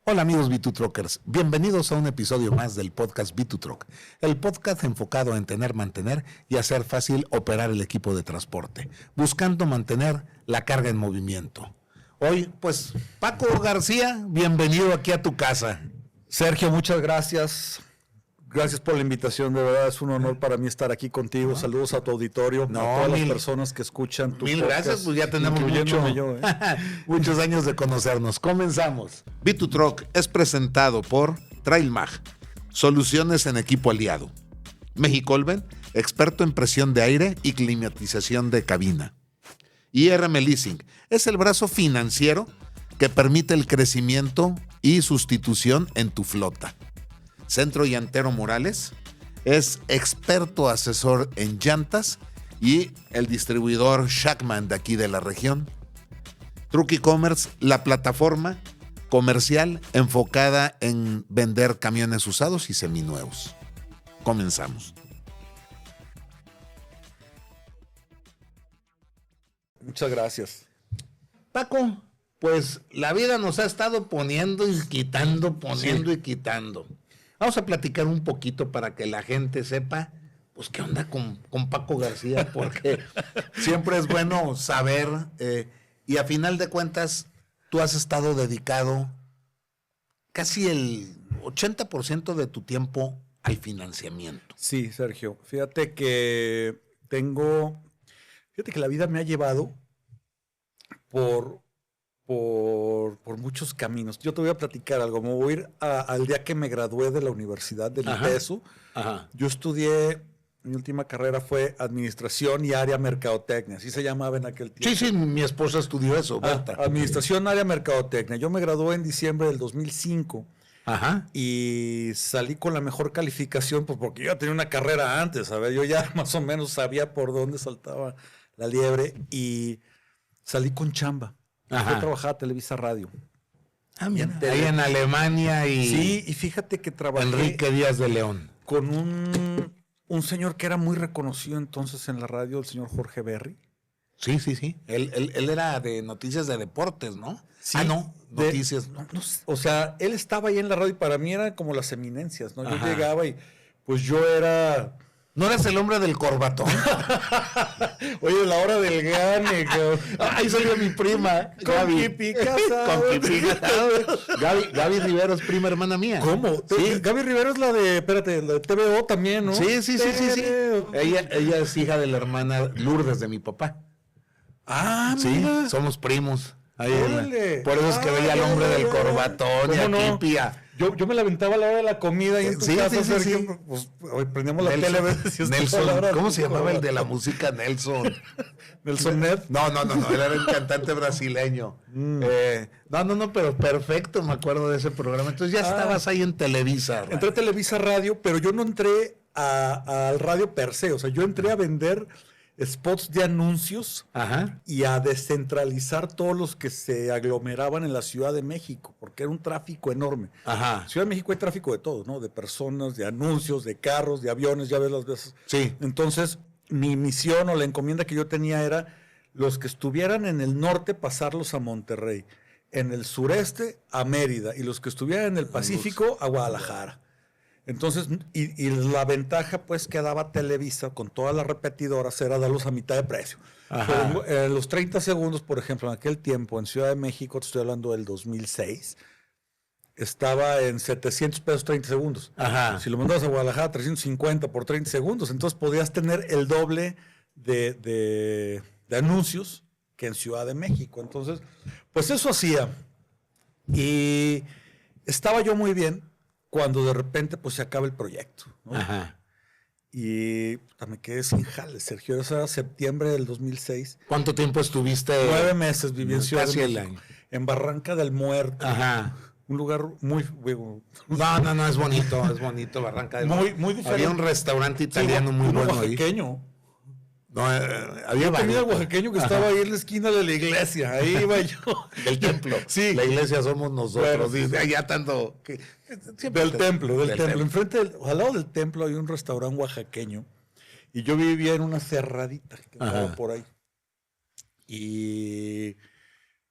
Hola amigos B2Truckers, bienvenidos a un episodio más del podcast B2Truck, el podcast enfocado en tener, mantener y hacer fácil operar el equipo de transporte, buscando mantener la carga en movimiento. Hoy, pues, Paco García, bienvenido aquí a tu casa. Sergio, muchas gracias. Gracias por la invitación, de verdad es un honor para mí estar aquí contigo. Saludos a tu auditorio, a todas las personas que escuchan tu podcast. Gracias, pues ya tenemos muchos años de conocernos. Comenzamos. B2Truck es presentado por Trailmag, soluciones en equipo aliado. Mexicolven, experto en presión de aire y climatización de cabina. IRM Leasing es el brazo financiero que permite el crecimiento y sustitución en tu flota. Centro Llantero Morales es experto asesor en llantas y el distribuidor Shackman de aquí de la región. Truck E-Commerce, la plataforma comercial enfocada en vender camiones usados y seminuevos. Comenzamos. Muchas gracias. Paco, pues la vida nos ha estado poniendo y quitando, y quitando. Vamos a platicar un poquito para que la gente sepa, pues, qué onda con Paco García, porque siempre es bueno saber, y a final de cuentas, tú has estado dedicado casi el 80% de tu tiempo al financiamiento. Sí, Sergio, fíjate que la vida me ha llevado por muchos caminos. Yo te voy a platicar algo. Me voy a ir al día que me gradué de la Universidad del ITESU. Yo estudié, mi última carrera fue Administración y Área Mercadotecnia. Así se llamaba en aquel tiempo. Sí, mi esposa estudió eso. Administración, Área Mercadotecnia. Yo me gradué en diciembre del 2005. Y salí con la mejor calificación, pues porque yo ya tenía una carrera antes, a ver, yo ya más o menos sabía por dónde saltaba la liebre y salí con chamba. Yo trabajaba Televisa Radio. Mira, ahí en Alemania y... Sí, y fíjate que trabajé... Enrique Díaz de León. Con un señor que era muy reconocido entonces en la radio, el señor Jorge Berry. Sí. Él era de noticias de deportes, ¿no? Sí. Noticias. O sea, él estaba ahí en la radio y para mí eran como las eminencias, ¿no? Yo llegaba y pues yo era... ¿No eres el hombre del corbatón? Oye, la hora del gane. Ahí salió mi prima. Con Pipi Casado. Gaby Rivero es prima hermana mía. ¿Cómo? Sí. Gaby Rivero es la de TVO también, ¿no? Sí. Ella es hija de la hermana Lourdes de mi papá. Mira. Sí, somos primos. Por eso es que veía al hombre del corbatón y a Kipia. Yo me la aventaba a la hora de la comida y en tu casa, Sergio, pues hoy prendíamos la tele a ver si Nelson, ¿cómo se llamaba el de la música? Nelson Ned. No, él era el cantante brasileño. Pero perfecto, me acuerdo de ese programa. Entonces ya estabas ahí en Televisa Radio. Entré a Televisa Radio, pero yo no entré al radio per se, o sea, yo entré a vender spots de anuncios y a descentralizar todos los que se aglomeraban en la Ciudad de México, porque era un tráfico enorme. En Ciudad de México hay tráfico de todo, ¿no? De personas, de anuncios, de carros, de aviones, ya ves las veces. Sí. Entonces, mi misión o la encomienda que yo tenía era los que estuvieran en el norte, pasarlos a Monterrey, en el sureste a Mérida, y los que estuvieran en el Pacífico a Guadalajara. Entonces, y la ventaja pues que daba Televisa con todas las repetidoras era darlos a mitad de precio. En los 30 segundos, por ejemplo, en aquel tiempo en Ciudad de México, te estoy hablando del 2006, estaba en 700 pesos 30 segundos. Si lo mandabas a Guadalajara, 350 por 30 segundos. Entonces podías tener el doble de anuncios que en Ciudad de México. Entonces, pues eso hacía. Y estaba yo muy bien cuando de repente pues se acaba el proyecto, ¿no? Y me quedé sin jale, Sergio. Eso era septiembre del 2006. ¿Cuánto tiempo estuviste? 9 meses viví en Ciudad de México, en Barranca del Muerto. Un lugar muy... No, es bonito Barranca del Muerto. Muy diferente. Había un restaurante italiano muy bueno oaxaqueño. Ahí. No, había comida oaxaqueño que estaba ahí en la esquina de la iglesia. Ahí iba yo. Del templo. Sí. La iglesia somos nosotros. Bueno, allá tanto... Del templo. Enfrente, al lado del templo hay un restaurante oaxaqueño. Y yo vivía en una cerradita que estaba por ahí. Y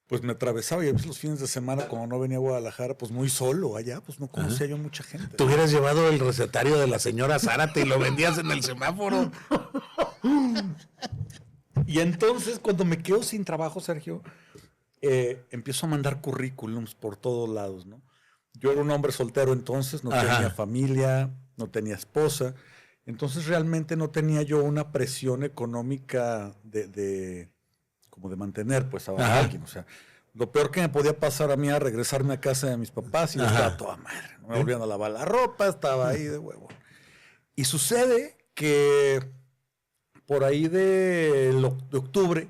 pues me atravesaba y a veces los fines de semana, como no venía a Guadalajara, pues muy solo allá, pues no conocía yo mucha gente. Te hubieras llevado el recetario de la señora Zárate y lo vendías en el semáforo. Y entonces, cuando me quedo sin trabajo, Sergio, empiezo a mandar currículums por todos lados, ¿no? Yo era un hombre soltero entonces, no tenía familia, no tenía esposa, entonces realmente no tenía yo una presión económica como de mantener pues a alguien, o sea, lo peor que me podía pasar a mí era regresarme a casa de mis papás y yo estaba toda madre, no me volvían a lavar la ropa, estaba ahí de huevo. Y sucede que por ahí de octubre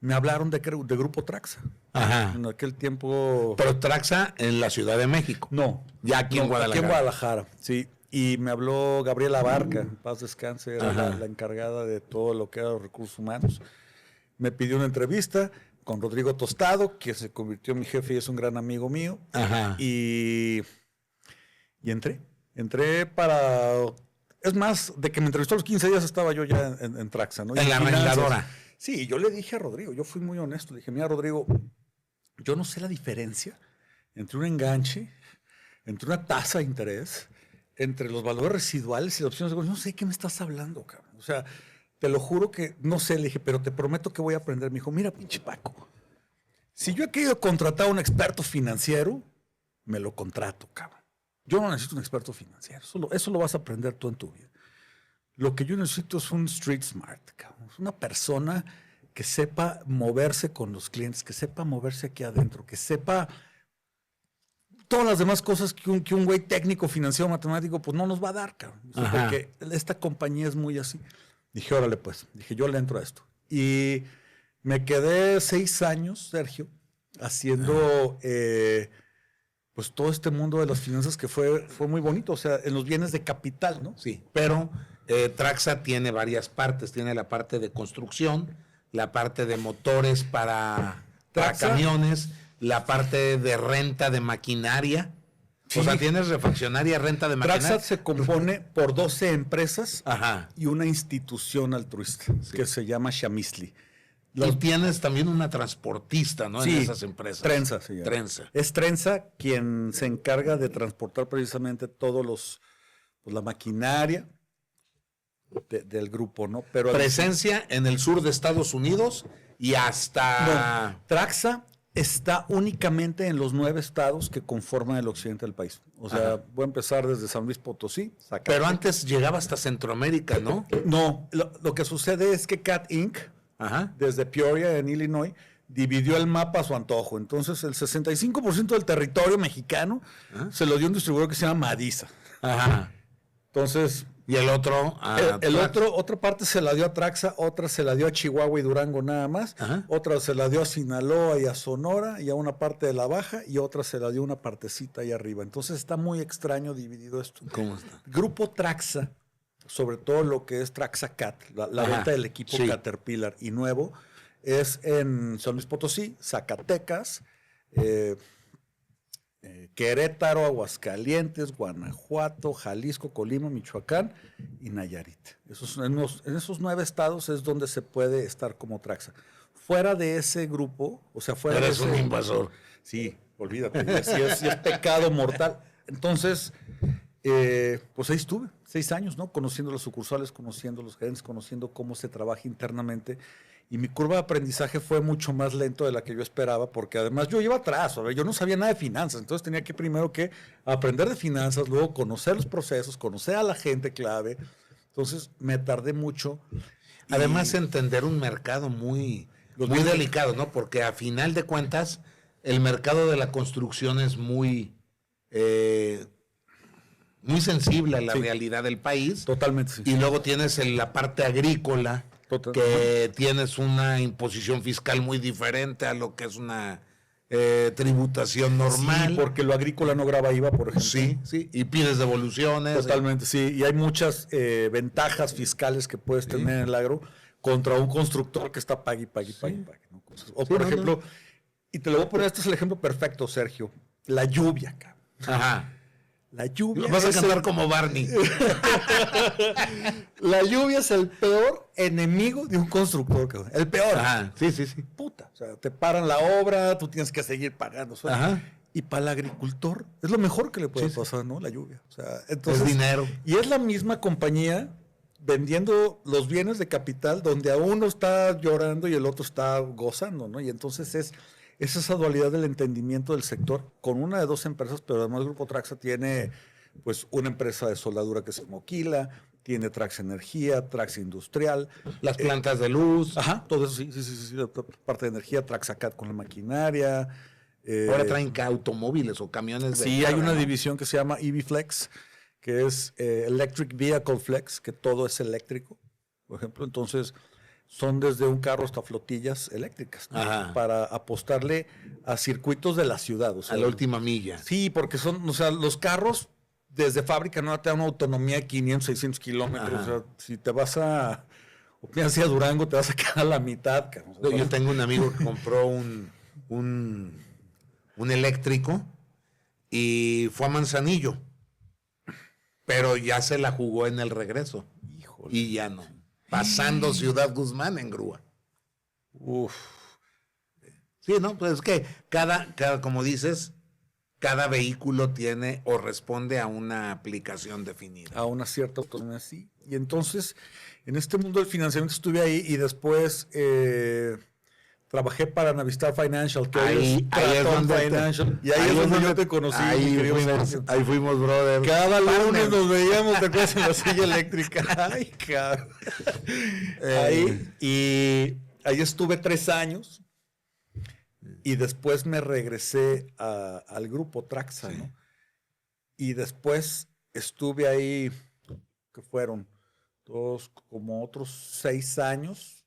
me hablaron de Grupo Traxa. Ajá. En aquel tiempo... Pero Traxa en la Ciudad de México. No. Ya aquí en Guadalajara. Aquí en Guadalajara, sí. Y me habló Gabriela Barca, en paz descanse, era la encargada de todo lo que era los recursos humanos. Me pidió una entrevista con Rodrigo Tostado, que se convirtió en mi jefe y es un gran amigo mío. Ajá. Y entré. Entré para... Es más, de que me entrevistó a los 15 días estaba yo ya en Traxa, ¿no? En la arregladora. Sí, yo le dije a Rodrigo, yo fui muy honesto, le dije, mira Rodrigo, yo no sé la diferencia entre un enganche, entre una tasa de interés, entre los valores residuales y las opciones de negocio. No sé qué me estás hablando, cabrón. O sea, te lo juro que no sé, le dije, pero te prometo que voy a aprender. Me dijo, mira, pinche Paco, si yo he querido contratar a un experto financiero, me lo contrato, cabrón. Yo no necesito un experto financiero, eso lo vas a aprender tú en tu vida. Lo que yo necesito es un street smart, cabrón. Es una persona que sepa moverse con los clientes, que sepa moverse aquí adentro, que sepa todas las demás cosas que un güey técnico, financiero, matemático, pues no nos va a dar, cabrón. O sea, porque esta compañía es muy así. Dije, órale pues, dije, yo le entro a esto. Y me quedé 6 años, Sergio, haciendo pues todo este mundo de las finanzas que fue muy bonito, o sea, en los bienes de capital, ¿no? Sí, pero Traxa tiene varias partes. Tiene la parte de construcción, la parte de motores para camiones, la parte de renta de maquinaria. Sí. O sea, tienes refaccionaria, renta de maquinaria. Traxa se compone por 12 empresas y una institución altruista que se llama Shamisli. Y tienes también una transportista, ¿no? Sí, en esas empresas. Trenza se llama. Trenza. Es Trenza quien se encarga de transportar precisamente todos la maquinaria del grupo, ¿no? Pero presencia en el sur de Estados Unidos y hasta... No, Traxa está únicamente en los 9 estados que conforman el occidente del país. O sea, voy a empezar desde San Luis Potosí. Pero antes llegaba hasta Centroamérica, ¿no? No, lo que sucede es que Cat Inc., desde Peoria, en Illinois, dividió el mapa a su antojo. Entonces, el 65% del territorio mexicano se lo dio un distribuidor que se llama Madisa. Entonces... Y el otro... otra parte se la dio a Traxa, otra se la dio a Chihuahua y Durango nada más, otra se la dio a Sinaloa y a Sonora y a una parte de la Baja, y otra se la dio una partecita ahí arriba. Entonces está muy extraño dividido esto. ¿Cómo está? Grupo Traxa, sobre todo lo que es Traxa Cat, la venta del equipo Caterpillar y nuevo, es en San Luis Potosí, Zacatecas, Querétaro, Aguascalientes, Guanajuato, Jalisco, Colima, Michoacán y Nayarit. En esos 9 estados es donde se puede estar como Traxa. Fuera de ese grupo, o sea, fuera Eres de ese... un invasor. Sí, olvídate, si es pecado mortal. Entonces, pues ahí estuve, 6 años, ¿no? Conociendo las sucursales, conociendo los gerentes, conociendo cómo se trabaja internamente. Y mi curva de aprendizaje fue mucho más lento de la que yo esperaba, porque además yo iba atrás, ¿sabes? Yo no sabía nada de finanzas, entonces tenía que primero que aprender de finanzas, luego conocer los procesos, conocer a la gente clave. Entonces me tardé mucho. Además, entender un mercado muy delicado, ¿no? Porque a final de cuentas, el mercado de la construcción es muy sensible a la realidad del país. Totalmente, sí. Y luego tienes la parte agrícola, que tienes una imposición fiscal muy diferente a lo que es una tributación normal. Sí, porque lo agrícola no graba IVA, por ejemplo. Sí, y pides devoluciones. Totalmente, sí. Y hay muchas ventajas fiscales que puedes tener en el agro contra un constructor que está pague. ¿No? O por ejemplo, y te lo voy a poner, este es el ejemplo perfecto, Sergio, la lluvia, cabrón. La lluvia. Vas a cantar como Barney. La lluvia es el peor enemigo de un constructor, cabrón. El peor. Ajá, sí. Puta. O sea, te paran la obra, tú tienes que seguir pagando. Ajá. Y para el agricultor es lo mejor que le puede pasar, ¿no? La lluvia. O sea, entonces, es dinero. Y es la misma compañía vendiendo los bienes de capital donde a uno está llorando y el otro está gozando, ¿no? Y entonces es esa dualidad del entendimiento del sector con una de dos empresas, pero además el Grupo Traxa tiene pues una empresa de soldadura que se Moquila, tiene Traxa Energía, Traxa Industrial. Las plantas de luz. Ajá, todo eso sí, la parte de energía, Traxacat con la maquinaria. Ahora traen automóviles o camiones de Sí, carga, hay una ¿no? división que se llama EV Flex, que es Electric Vehicle Flex, que todo es eléctrico, por ejemplo. Entonces, son desde un carro hasta flotillas eléctricas, ¿no? Para apostarle a circuitos de la ciudad. O sea, a la última milla. Sí, porque son, o sea, los carros desde fábrica no te dan una autonomía de 500, 600 kilómetros. O sea, si te vas a Durango, te vas a quedar a la mitad. O sea, Yo tengo un amigo que compró un eléctrico y fue a Manzanillo, pero ya se la jugó en el regreso. Híjole. Y ya no. Pasando Ciudad Guzmán en grúa. Uf. Sí, ¿no? Pues es que cada, como dices, cada vehículo tiene o responde a una aplicación definida. A una cierta autonomía, sí. Y entonces, en este mundo del financiamiento estuve ahí y después trabajé para Navistar Financial, que ahí es donde Financial, y ahí es donde yo te conocí. Ahí fuimos, brother. Cada lunes nos veíamos, te acuerdas, en la silla eléctrica. Ay, cabrón. Ahí estuve 3 años y después me regresé al grupo Traxa, ¿no? Y después estuve ahí, que fueron como otros 6 años,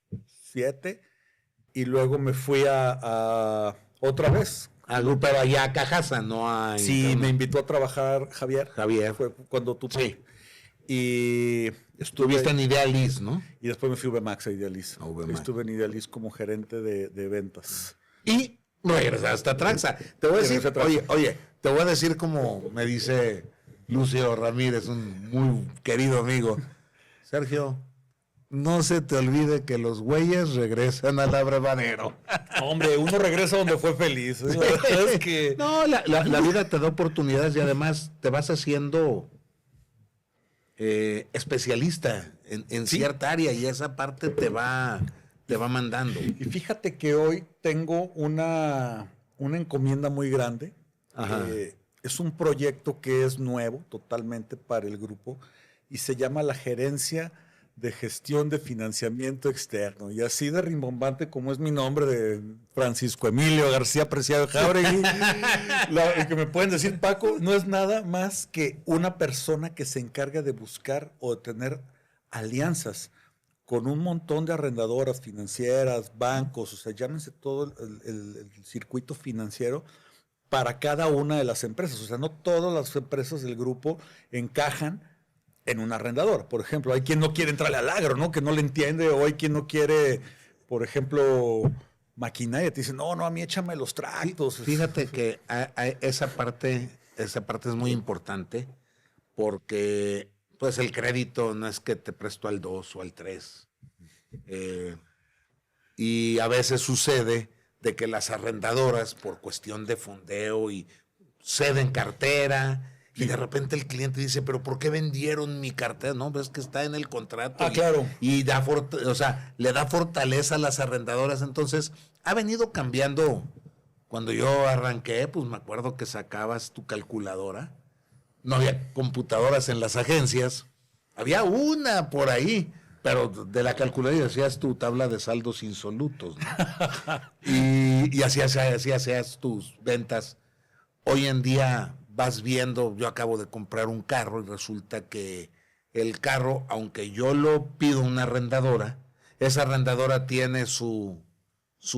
7, y luego me fui a otra vez. Al grupo, pero allá a Cajasa, no a... Sí, me invitó a trabajar Javier. Fue cuando tú... Sí. Y estuviste en Idealis, ¿no? Y después me fui a Vemax a Idealis. Vemax. Estuve en Idealis como gerente de ventas. Y regresaste a Traxa. Te voy a decir, oye, te voy a decir como me dice Lucio Ramírez, un muy querido amigo. Sergio, no se te olvide que los güeyes regresan al abrevadero. Hombre, uno regresa donde fue feliz. Es que... No, la vida te da oportunidades y además te vas haciendo especialista en cierta área y esa parte te va mandando. Y fíjate que hoy tengo una encomienda muy grande. Es un proyecto que es nuevo totalmente para el grupo y se llama la Gerencia de Gestión de Financiamiento Externo. Y así de rimbombante como es mi nombre, de Francisco Emilio García Preciado Jáuregui, que me pueden decir, Paco, no es nada más que una persona que se encarga de buscar o de tener alianzas con un montón de arrendadoras financieras, bancos, o sea, llámense todo el circuito financiero para cada una de las empresas. O sea, no todas las empresas del grupo encajan en un arrendador. Por ejemplo, hay quien no quiere entrarle al agro, ¿no? Que no le entiende, o hay quien no quiere, por ejemplo, maquinaria. Te dicen, no, a mí échame los tractos. Fíjate que esa parte es muy importante porque pues el crédito no es que te presto al 2 o al 3. Y a veces sucede de que las arrendadoras, por cuestión de fondeo y ceden cartera, y de repente el cliente dice, pero ¿por qué vendieron mi cartera? No, ves que está en el contrato. Claro. Y le da fortaleza a las arrendadoras. Entonces, ha venido cambiando. Cuando yo arranqué, pues me acuerdo que sacabas tu calculadora. No había computadoras en las agencias. Había una por ahí, pero de la calculadora hacías tu tabla de saldos insolutos, ¿no? y así hacías tus ventas. Hoy en día vas viendo, yo acabo de comprar un carro y resulta que el carro, aunque yo lo pido a una arrendadora, esa arrendadora tiene su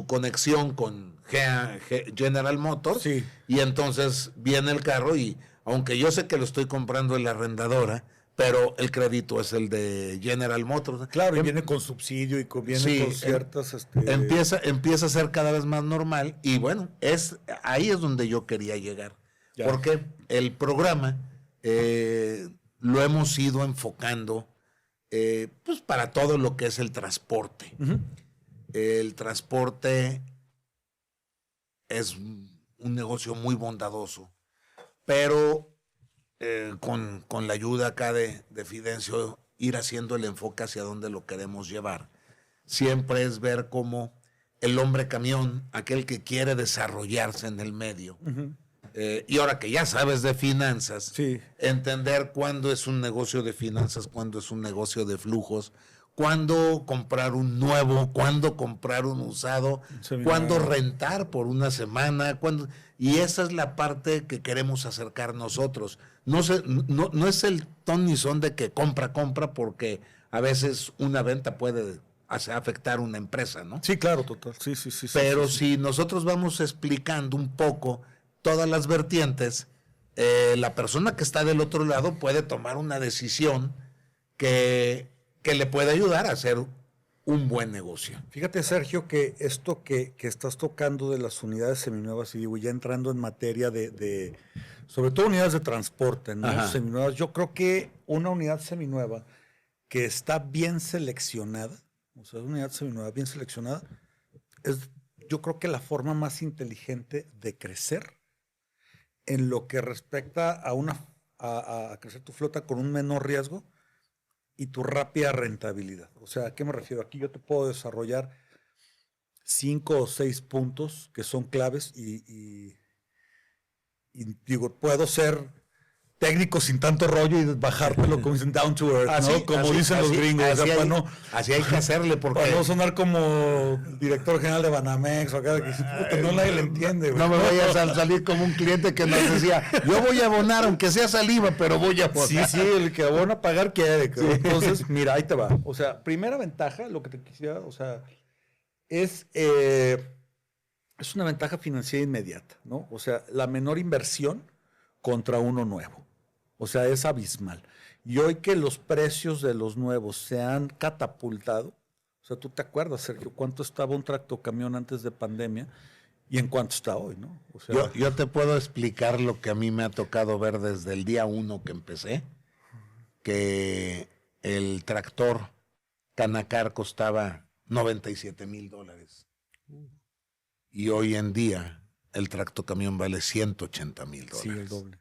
conexión con General Motors, sí. Y entonces viene el carro y aunque yo sé que lo estoy comprando en la arrendadora, pero el crédito es el de General Motors. Claro, y viene con subsidio y viene con ciertas... Empieza a ser cada vez más normal y bueno, ahí es donde yo quería llegar. Ya. Porque el programa lo hemos ido enfocando pues para todo lo que es el transporte. Uh-huh. El transporte es un negocio muy bondadoso, pero con la ayuda acá de Fidencio, ir haciendo el enfoque hacia dónde lo queremos llevar. Siempre es ver cómo el hombre camión, aquel que quiere desarrollarse en el medio, uh-huh. Y ahora que ya sabes de finanzas, sí. entender cuándo es un negocio de finanzas, cuándo es un negocio de flujos, cuándo comprar un nuevo, cuándo comprar un usado, cuándo rentar por una semana, cuándo, y esa es la parte que queremos acercar nosotros. No es el ton ni son de que compra, porque a veces una venta puede afectar una empresa, ¿no? Sí, claro, total. Sí. Pero si nosotros vamos explicando un poco todas las vertientes, la persona que está del otro lado puede tomar una decisión que le puede ayudar a hacer un buen negocio. Fíjate, Sergio, que esto que estás tocando de las unidades seminuevas, y digo, ya entrando en materia de sobre todo unidades de transporte, ¿no? Seminuevas, yo creo que una unidad seminueva que está bien seleccionada, o sea, una unidad seminueva bien seleccionada, es yo creo que la forma más inteligente de crecer en lo que respecta a crecer tu flota con un menor riesgo y tu rápida rentabilidad. O sea, ¿a qué me refiero? Aquí yo te puedo desarrollar 5 o 6 puntos que son claves y digo, puedo ser técnico sin tanto rollo y bajártelo como dicen down to earth, así, ¿no? Como dicen los gringos. Así, o sea, así hay que hacerle porque... Para no sonar como director general de Banamex o acá, que no nadie le entiende. No me vayas a salir como un cliente que nos decía, yo voy a abonar aunque sea saliva, pero voy a abonar. Sí, el que abona pagar quiere. Sí. Entonces, mira, ahí te va. O sea, primera ventaja, lo que te quisiera, o sea, es una ventaja financiera inmediata, ¿no? O sea, la menor inversión contra uno nuevo. O sea, es abismal. Y hoy que los precios de los nuevos se han catapultado, o sea, tú te acuerdas, Sergio, cuánto estaba un tractocamión antes de pandemia y en cuánto está hoy, ¿no? O sea, yo te puedo explicar lo que a mí me ha tocado ver desde el día 1 que empecé, que el tractor Canacar costaba $97,000. Y hoy en día el tractocamión vale $180,000. Sí, el doble.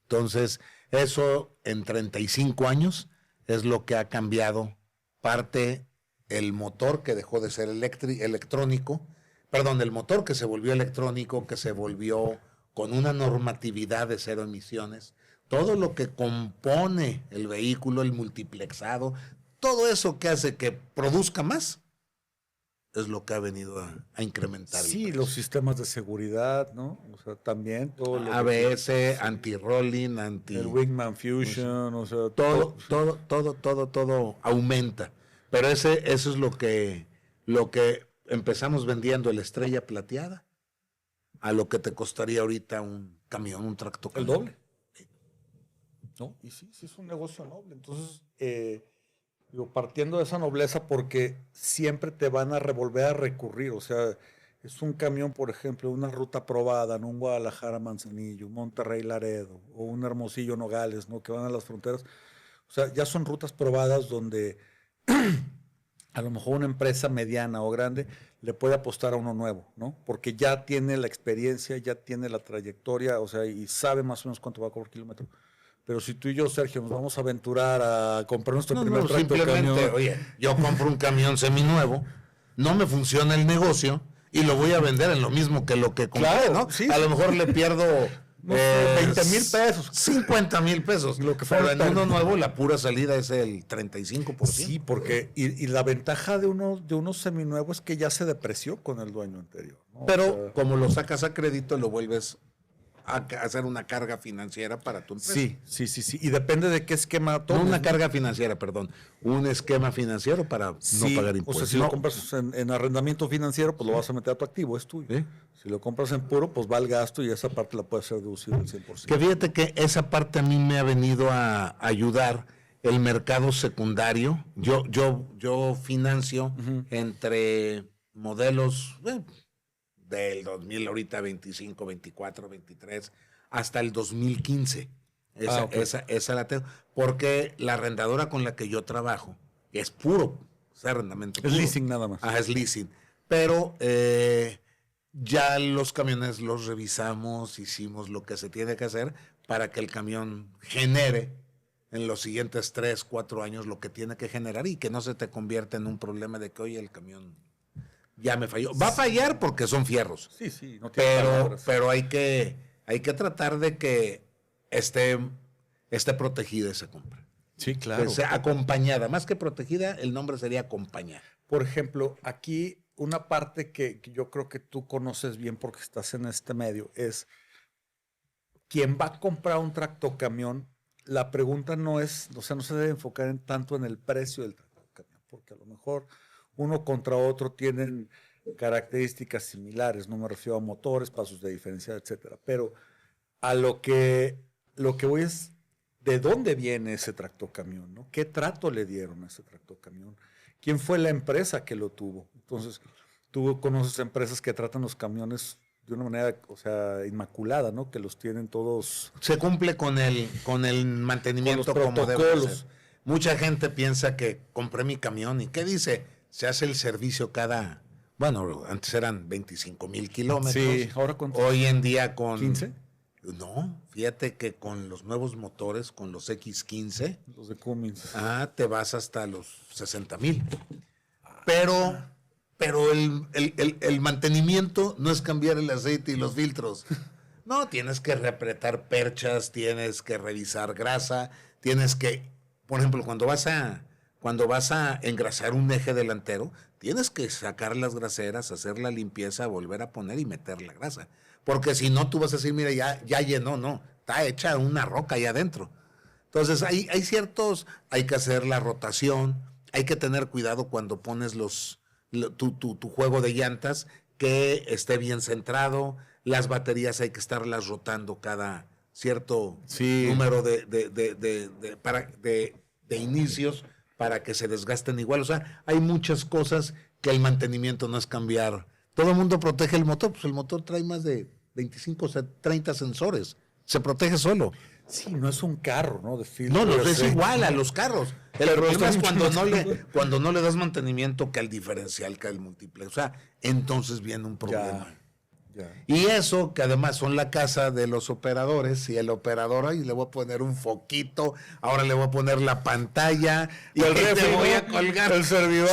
Entonces, eso en 35 años es lo que ha cambiado parte el motor que dejó de ser electrónico, el motor que se volvió electrónico, que se volvió con una normatividad de 0 emisiones, todo lo que compone el vehículo, el multiplexado, todo eso que hace que produzca más, es lo que ha venido a incrementar. Sí, los sistemas de seguridad, ¿no? O sea, también todo lo ABS, anti-rolling, el Wingman Fusion, o sea, todo aumenta. Pero eso es lo que empezamos vendiendo, la Estrella Plateada, a lo que te costaría ahorita un camión, un tractocamión. El doble. ¿No? Y sí es un negocio noble. Entonces, partiendo de esa nobleza, porque siempre te van a volver a recurrir, o sea, es un camión, por ejemplo, una ruta probada, ¿no? Un Guadalajara-Manzanillo, un Monterrey-Laredo, o un Hermosillo-Nogales, ¿no? Que van a las fronteras. O sea, ya son rutas probadas donde a lo mejor una empresa mediana o grande le puede apostar a uno nuevo, ¿no? Porque ya tiene la experiencia, ya tiene la trayectoria, o sea, y sabe más o menos cuánto va a cobrar kilómetro. Pero si tú y yo, Sergio, nos vamos a aventurar a comprar nuestro primer tractocamión. Oye, yo compro un camión seminuevo, no me funciona el negocio y lo voy a vender en lo mismo que lo que compré, claro, ¿no? Sí, a lo mejor le pierdo 20,000 pesos. 50,000 pesos. Lo que pero en uno nuevo la pura salida es el 35%. Sí, porque y la ventaja de uno seminuevo es que ya se depreció con el dueño anterior, ¿no? Pero o sea, como lo sacas a crédito, lo vuelves a hacer una carga financiera para tu empresa. Sí. Y depende de qué esquema tomes. No una carga financiera, perdón. Un esquema financiero para no pagar impuestos. O sea, si lo compras en arrendamiento financiero, pues lo vas a meter a tu activo, es tuyo. ¿Sí? Si lo compras en puro, pues va el gasto y esa parte la puedes hacer deducir al 100%. Que fíjate que esa parte a mí me ha venido a ayudar el mercado secundario. Yo financio entre modelos... del 2000 ahorita 25, 24, 23, hasta el 2015. Esa la tengo. Porque la arrendadora con la que yo trabajo es puro, arrendamiento puro. Es leasing nada más. Es leasing. Pero ya los camiones los revisamos, hicimos lo que se tiene que hacer para que el camión genere en los siguientes 3, 4 años lo que tiene que generar y que no se te convierta en un problema de que, oye, el camión ya me falló. Va a fallar porque son fierros. Sí, no tiene palabras. Pero hay que tratar de que esté protegida esa compra. Sí, claro. Que sea acompañada. Más que protegida, el nombre sería acompañada. Por ejemplo, aquí una parte que yo creo que tú conoces bien porque estás en este medio es quien va a comprar un tractocamión. La pregunta no es, o sea, no se debe enfocar tanto en el precio del tractocamión, porque a lo mejor uno contra otro tienen características similares, no me refiero a motores, pasos de diferencia, etcétera, pero a lo que voy es de dónde viene ese tractocamión, ¿no? ¿Qué trato le dieron a ese tractocamión? ¿Quién fue la empresa que lo tuvo? Entonces, tú conoces empresas que tratan los camiones de una manera, o sea, inmaculada, ¿no? Que los tienen todos. Se cumple con el mantenimiento con los como debe protocolos. ser. Mucha gente piensa que compré mi camión y ¿qué dice? Se hace el servicio bueno, antes eran 25,000 kilómetros. Sí, ahora cuánto. Hoy en día con 15. No, fíjate que con los nuevos motores, con los X15, Los de Cummins. te vas hasta los 60,000. Pero el mantenimiento no es cambiar el aceite y los filtros. No, tienes que reapretar perchas, tienes que revisar grasa, tienes que, por ejemplo, cuando vas a engrasar un eje delantero, tienes que sacar las graseras, hacer la limpieza, volver a poner y meter la grasa. Porque si no, tú vas a decir, mira, ya llenó, no, está hecha una roca ahí adentro. Entonces, hay que hacer la rotación, hay que tener cuidado cuando pones tu juego de llantas, que esté bien centrado, las baterías hay que estarlas rotando cada cierto número de inicios para que se desgasten igual. O sea, hay muchas cosas que el mantenimiento no es cambiar. Todo el mundo protege el motor, pues el motor trae más de 25 o 30 sensores, se protege solo. Sí, no es un carro, ¿no? No, es igual a los carros. El problema es cuando no le das mantenimiento que al diferencial, que al múltiple. O sea, entonces viene un problema. Ya. Y eso, que además son la casa de los operadores, y el operador, ahí le voy a poner un foquito, ahora le voy a poner la pantalla, y el refri, te voy a colgar el servidor.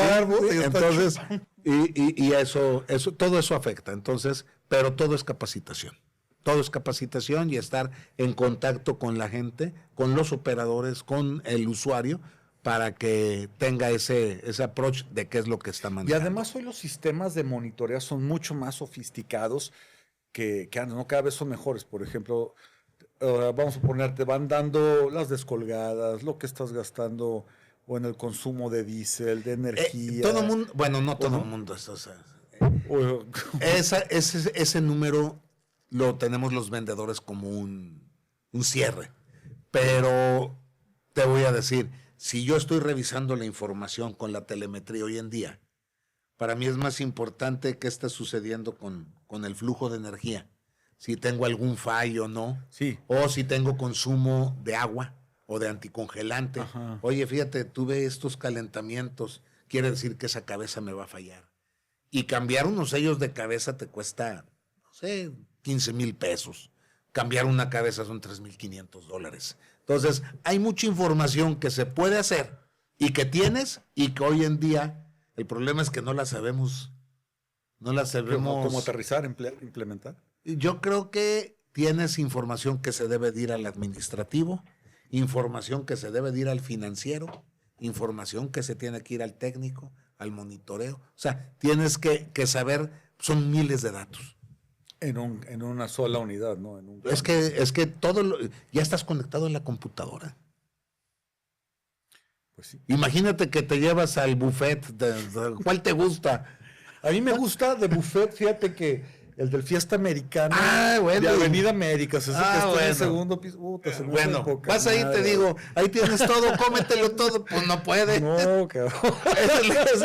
Sí, entonces, y eso, todo eso afecta. Entonces, pero todo es capacitación. Todo es capacitación y estar en contacto con la gente, con los operadores, con el usuario, para que tenga ese approach de qué es lo que está manejando. Y además hoy los sistemas de monitoreo son mucho más sofisticados que antes, ¿no? Cada vez son mejores. Por ejemplo, vamos a poner, te van dando las descolgadas, lo que estás gastando o en el consumo de diésel, de energía. Todo el mundo, bueno, no todo el mundo. Ese número lo tenemos los vendedores como un cierre. Pero te voy a decir, si yo estoy revisando la información con la telemetría hoy en día, para mí es más importante qué está sucediendo con el flujo de energía. Si tengo algún fallo o no. Sí. O si tengo consumo de agua o de anticongelante. Ajá. Oye, fíjate, tuve estos calentamientos, quiere decir que esa cabeza me va a fallar. Y cambiar unos sellos de cabeza te cuesta, no sé, 15,000 pesos. Cambiar una cabeza son $3,500. Entonces, hay mucha información que se puede hacer y que tienes y que hoy en día el problema es que no la sabemos. ¿Cómo aterrizar, implementar? Yo creo que tienes información que se debe de ir al administrativo, información que se debe de ir al financiero, información que se tiene que ir al técnico, al monitoreo. O sea, tienes que saber, son miles de datos. En una sola unidad, ¿no? Es que ya estás conectado en la computadora. Pues sí. Imagínate que te llevas al buffet, ¿cuál te gusta? A mí me gusta de buffet, fíjate que el del Fiesta Americana bueno. de Avenida América, que está en bueno. el segundo piso. Bueno, vas ahí, te digo, ahí tienes todo, cómetelo todo, pues no puede. No, cabrón. Es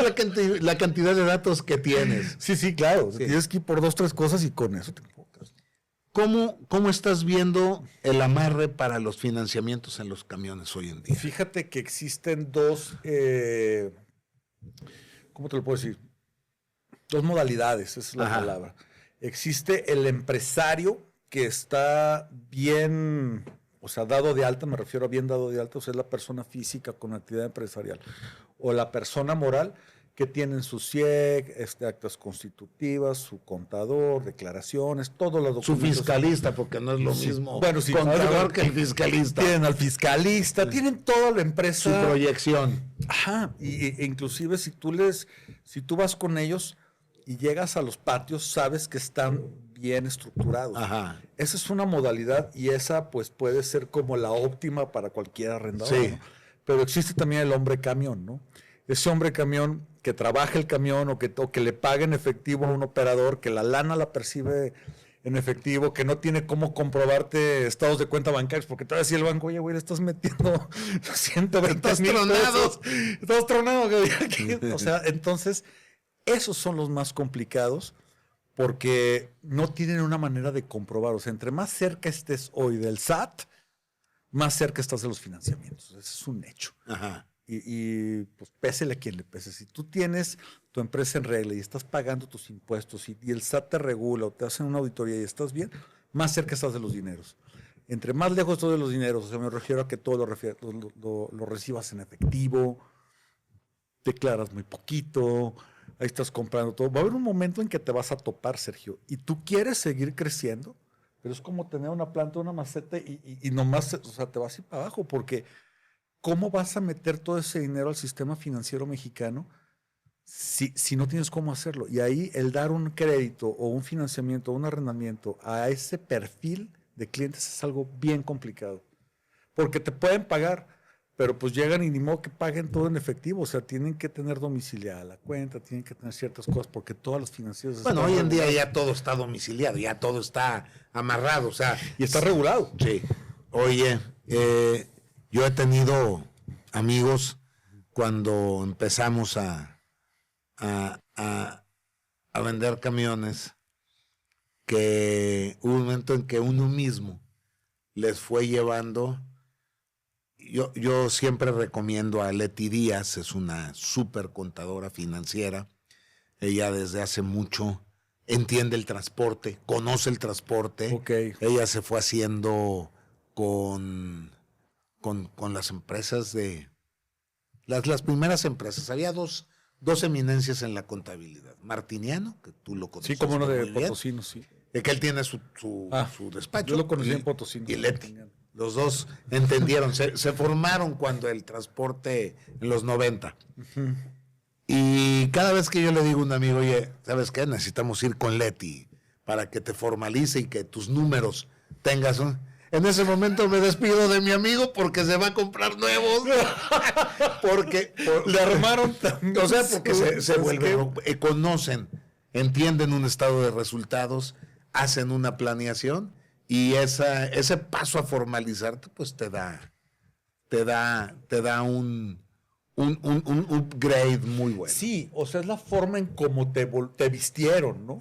la cantidad de datos que tienes. Sí, claro. Sí. Tienes que ir por 2, 3 cosas y con eso te enfocas. ¿Cómo estás viendo el amarre para los financiamientos en los camiones hoy en día? Fíjate que existen dos, ¿cómo te lo puedo decir? Dos modalidades, esa es la palabra. Existe el empresario que está bien, o sea, dado de alta, me refiero a bien dado de alta, o sea, es la persona física con actividad empresarial, o la persona moral que tienen su CIEC, actas constitutivas, su contador, declaraciones, todos los documentos. Su fiscalista, porque no es lo mismo contador que el fiscalista. Tienen al fiscalista, tienen toda la empresa. Su proyección. Ajá, e inclusive si tú vas con ellos y llegas a los patios, sabes que están bien estructurados. Ajá. Esa es una modalidad y esa pues puede ser como la óptima para cualquier arrendador. Sí. ¿no? Pero existe también el hombre camión, ¿no? Ese hombre camión que trabaja el camión o que le paga en efectivo a un operador, que la lana la percibe en efectivo, que no tiene cómo comprobarte estados de cuenta bancarios, porque te va a decir el banco, oye, güey, le estás metiendo 120,000 pesos. Estás tronado. O sea, entonces, esos son los más complicados porque no tienen una manera de comprobar. O sea, entre más cerca estés hoy del SAT, más cerca estás de los financiamientos. Ese es un hecho. Ajá. Y pues pésele a quien le pese. Si tú tienes tu empresa en regla y estás pagando tus impuestos y el SAT te regula o te hacen una auditoría y estás bien, más cerca estás de los dineros. Entre más lejos estás de los dineros, o sea, me refiero a que todo lo recibas en efectivo, declaras muy poquito, ahí estás comprando todo. Va a haber un momento en que te vas a topar, Sergio, y tú quieres seguir creciendo, pero es como tener una planta, una maceta y nomás, o sea, te vas a ir para abajo, porque ¿cómo vas a meter todo ese dinero al sistema financiero mexicano si no tienes cómo hacerlo? Y ahí el dar un crédito o un financiamiento o un arrendamiento a ese perfil de clientes es algo bien complicado. Porque te pueden pagar, pero pues llegan y ni modo que paguen todo en efectivo. O sea, tienen que tener domiciliada la cuenta, tienen que tener ciertas cosas porque todas las financieras... Bueno, hoy en día ya todo está domiciliado, ya todo está amarrado, o sea... Y está regulado. Sí. Oye, yo he tenido amigos cuando empezamos a vender camiones que hubo un momento en que uno mismo les fue llevando. Yo siempre recomiendo a Leti Díaz, es una súper contadora financiera. Ella desde hace mucho entiende el transporte, conoce el transporte. Okay. Ella se fue haciendo con las empresas de... Las primeras empresas. Había dos eminencias en la contabilidad. Martiniano, que tú lo conoces. Sí, como uno de Potosino, sí. Que él tiene su despacho. Yo lo conocí en Potosino. Y Leti. Los dos entendieron, se formaron cuando el transporte en los 90. Uh-huh. Y cada vez que yo le digo a un amigo, oye, ¿sabes qué? Necesitamos ir con Leti para que te formalice y que tus números tengas un... En ese momento me despido de mi amigo porque se va a comprar nuevos. Porque le armaron también. O sea, porque se vuelven, conocen, entienden un estado de resultados, hacen una planeación y ese paso a formalizarte, pues te da un upgrade muy bueno. Sí, o sea, es la forma en cómo te vistieron, ¿no?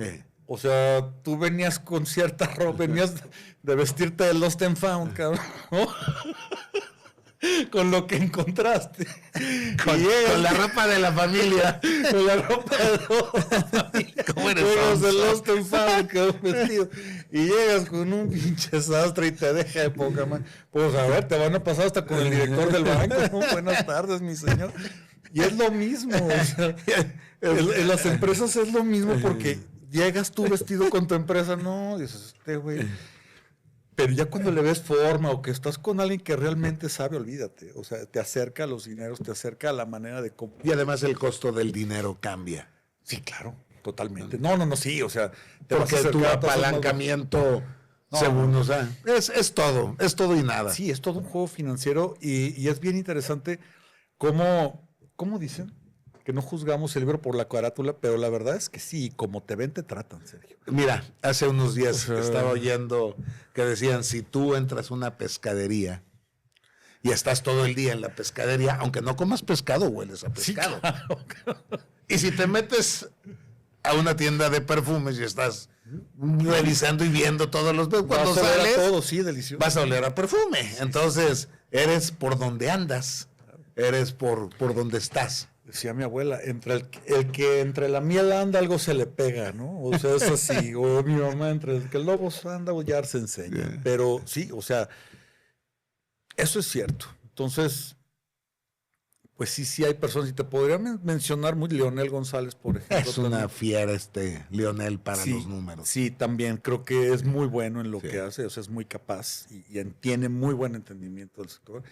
O sea, tú venías con cierta ropa, venías de vestirte de Lost and Found, cabrón, ¿no? Con lo que encontraste. Con la ropa de la familia. Con la ropa de la familia. ¿Cómo eres? Juegos de Lost and Found, cabrón, vestido. Y llegas con un pinche sastre y te deja de poca madre. Pues a ver, te van a pasar hasta con el director del banco, ¿no? Buenas tardes, mi señor. Y es lo mismo. O sea, en las empresas es lo mismo porque llegas tú vestido con tu empresa, no, dices, güey. Pero ya cuando le ves forma o que estás con alguien que realmente sabe, olvídate. O sea, te acerca a los dineros, te acerca a la manera de cómo. Y además el costo del dinero cambia. Sí, claro, totalmente. No, sí, o sea. Porque tu apalancamiento, según, o sea, es todo y nada. Sí, es todo un juego financiero y es bien interesante cómo dicen que no juzgamos el libro por la carátula, pero la verdad es que sí, como te ven, te tratan, Sergio. Mira, hace unos días estaba oyendo que decían, si tú entras a una pescadería y estás todo el día en la pescadería, aunque no comas pescado, hueles a pescado. Sí, claro. Y si te metes a una tienda de perfumes y estás revisando y viendo todos los... Cuando sales, todo, sí, delicioso. vas a oler a perfume. Entonces, eres por donde andas, eres por donde estás. Decía mi abuela, el que entre la miel anda, algo se le pega, ¿no? O sea, es así. O mi mamá, entre el que el lobo anda, aullar se enseña. Yeah. Pero sí, o sea, eso es cierto. Entonces, pues sí hay personas, y te podría mencionar muy Leonel González, por ejemplo. Es una fiera Leonel para los números. Sí, también creo que es muy bueno en lo que hace, o sea, es muy capaz y tiene muy buen entendimiento del sector.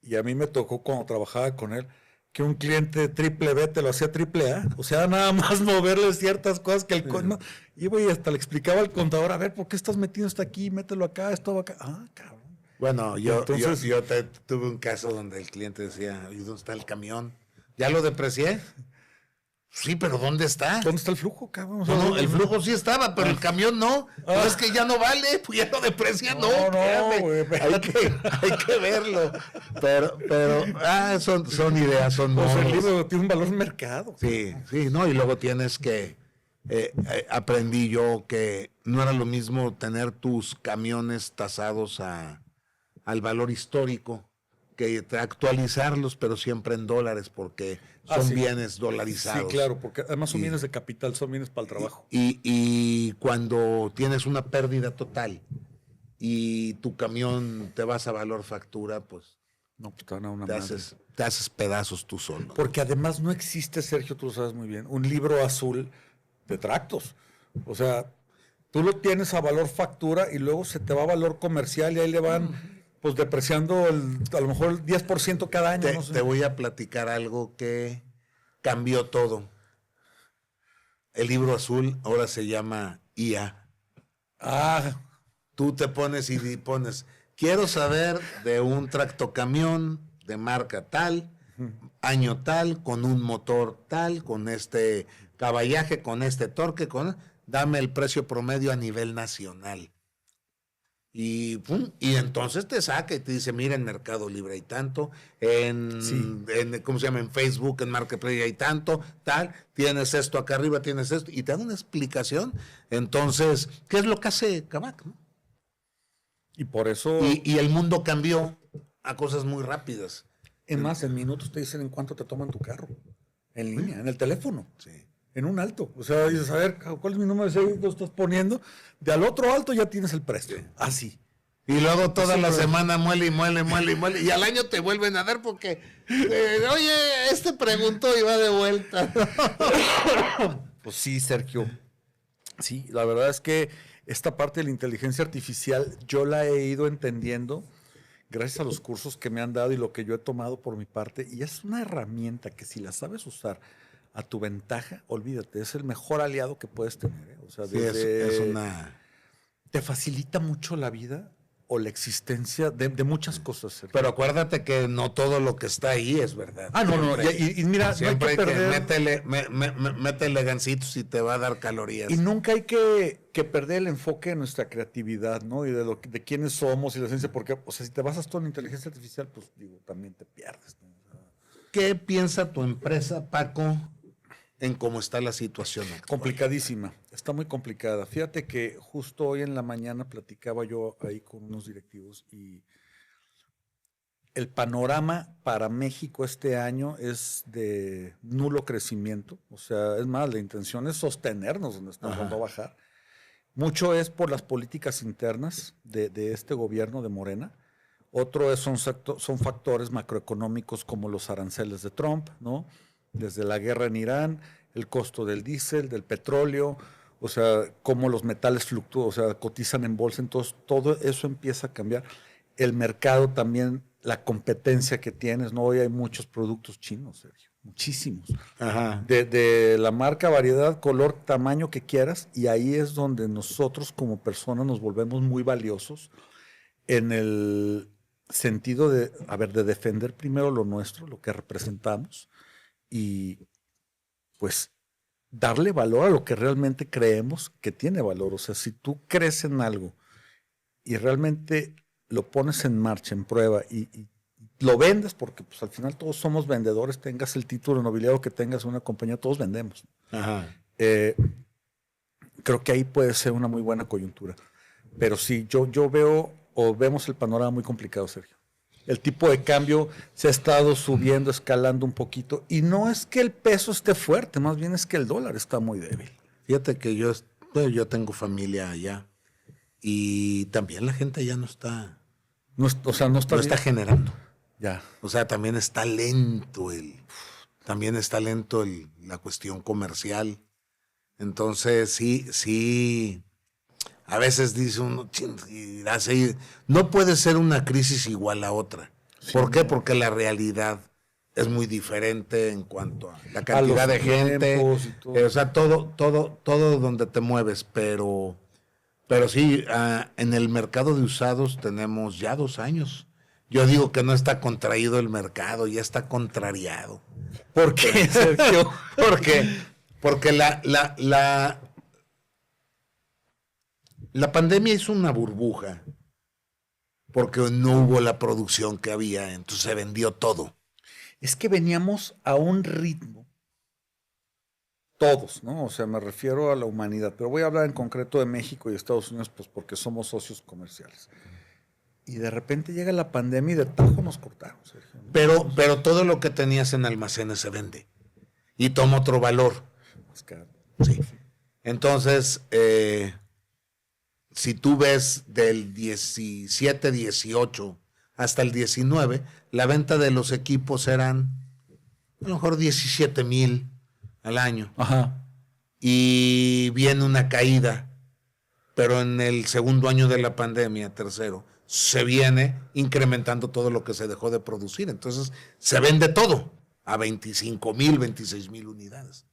Y a mí me tocó cuando trabajaba con él, que un cliente triple B te lo hacía triple A, o sea, nada más moverle ciertas cosas que el no, iba y hasta le explicaba al contador, a ver, ¿por qué estás metiendo esto aquí? Mételo acá, esto va acá. Ah, cabrón. Bueno, yo tuve un caso donde el cliente decía, ¿y dónde está el camión? ¿Ya lo deprecié? Sí, pero ¿dónde está? ¿Dónde está el flujo, cabrón? O sea, no, el flujo sí estaba, pero el camión no. Pues es que ya no vale, pues ya lo deprecia, no. Güey, hay que verlo. Pero son ideas, son modos. El libro tiene un valor mercado. Sí, no, y luego tienes que, aprendí yo que no era lo mismo tener tus camiones tasados al valor histórico que actualizarlos, pero siempre en dólares, porque son bienes dolarizados. Sí, claro, porque además son bienes de capital, son bienes para el trabajo. Y cuando tienes una pérdida total y tu camión te vas a valor factura, pues no, pues te van a una te haces pedazos tú solo. Porque además no existe, Sergio, tú lo sabes muy bien, un libro azul de tractos. O sea, tú lo tienes a valor factura y luego se te va a valor comercial y ahí le van... pues depreciando a lo mejor el 10% cada año. No sé. Te voy a platicar algo que cambió todo. El libro azul ahora se llama IA. Tú te pones y pones, quiero saber de un tractocamión de marca tal, año tal, con un motor tal, con este caballaje, con este torque, dame el precio promedio a nivel nacional. Y entonces te saca y te dice, mira, en Mercado Libre hay tanto, ¿cómo se llama? En Facebook, en Marketplace hay tanto, tal, tienes esto acá arriba, tienes esto, y te da una explicación. Entonces, ¿qué es lo que hace Kavak, no? Y por eso... Y el mundo cambió a cosas muy rápidas. Es más, en minutos te dicen en cuánto te toman tu carro, en línea, en el teléfono. Sí. En un alto. O sea, dices, a ver, ¿cuál es mi número de serie? Lo estás poniendo. De al otro alto ya tienes el precio. Así. Y luego toda la semana muele. Y al año te vuelven a dar porque, oye, preguntó y va de vuelta. Pues sí, Sergio. Sí, la verdad es que esta parte de la inteligencia artificial yo la he ido entendiendo gracias a los cursos que me han dado y lo que yo he tomado por mi parte. Y es una herramienta que si la sabes usar a tu ventaja, olvídate, es el mejor aliado que puedes tener. ¿Eh? O sea, te facilita mucho la vida o la existencia de muchas cosas. Sergio. Pero acuérdate que no todo lo que está ahí es verdad. No. Y mira, siempre no hay que perder... métele gancitos y te va a dar calorías. Y nunca hay que perder el enfoque de nuestra creatividad, ¿no? Y de quiénes somos y la ciencia, porque, o sea, si te basas todo en inteligencia artificial, pues, digo, también te pierdes, ¿no? O sea, ¿qué piensa tu empresa, Paco, en cómo está la situación actual? Complicadísima, está muy complicada. Fíjate que justo hoy en la mañana platicaba yo ahí con unos directivos y el panorama para México este año es de nulo crecimiento. O sea, es más, la intención es sostenernos donde estamos, no bajar. Mucho es por las políticas internas de este gobierno de Morena. Otro son factores macroeconómicos como los aranceles de Trump, ¿no? Desde la guerra en Irán, el costo del diésel, del petróleo, o sea, cómo los metales fluctúan, o sea, cotizan en bolsa, entonces todo eso empieza a cambiar. El mercado también, la competencia que tienes, ¿no? Hoy hay muchos productos chinos, Sergio, muchísimos. De la marca, variedad, color, tamaño que quieras, y ahí es donde nosotros como personas nos volvemos muy valiosos en el sentido de defender primero lo nuestro, lo que representamos, y pues darle valor a lo que realmente creemos que tiene valor. O sea, si tú crees en algo y realmente lo pones en marcha, en prueba y lo vendes, porque pues al final todos somos vendedores, tengas el título nobiliario que tengas en una compañía, todos vendemos. creo que ahí puede ser una muy buena coyuntura. Pero sí, yo veo o vemos el panorama muy complicado, Sergio. El tipo de cambio se ha estado subiendo, escalando un poquito. Y no es que el peso esté fuerte, más bien es que el dólar está muy débil. Fíjate que yo tengo familia allá y también la gente ya no está... No está generando. Ya. O sea, también está lento la cuestión comercial. Entonces, sí, a veces dice uno, no puede ser una crisis igual a otra. Sí, ¿por qué? Porque la realidad es muy diferente en cuanto a la cantidad de gente, o sea, todo donde te mueves, pero sí, en el mercado de usados tenemos ya 2 años. Yo digo que no está contraído el mercado, ya está contrariado. ¿Por qué, Sergio? Porque la pandemia hizo una burbuja, porque no hubo la producción que había, entonces se vendió todo. Es que veníamos a un ritmo, todos, ¿no? O sea, me refiero a la humanidad, pero voy a hablar en concreto de México y Estados Unidos, pues porque somos socios comerciales. Y de repente llega la pandemia y de tajo nos cortaron, Sergio. Pero todo lo que tenías en almacenes se vende y toma otro valor. Más caro. Sí. Entonces, si tú ves del 17, 18 hasta el 19, la venta de los equipos eran a lo mejor 17,000 al año. Ajá. Y viene una caída, pero en el segundo año de la pandemia, tercero, se viene incrementando todo lo que se dejó de producir. Entonces, se vende todo a 25,000, 26,000 unidades.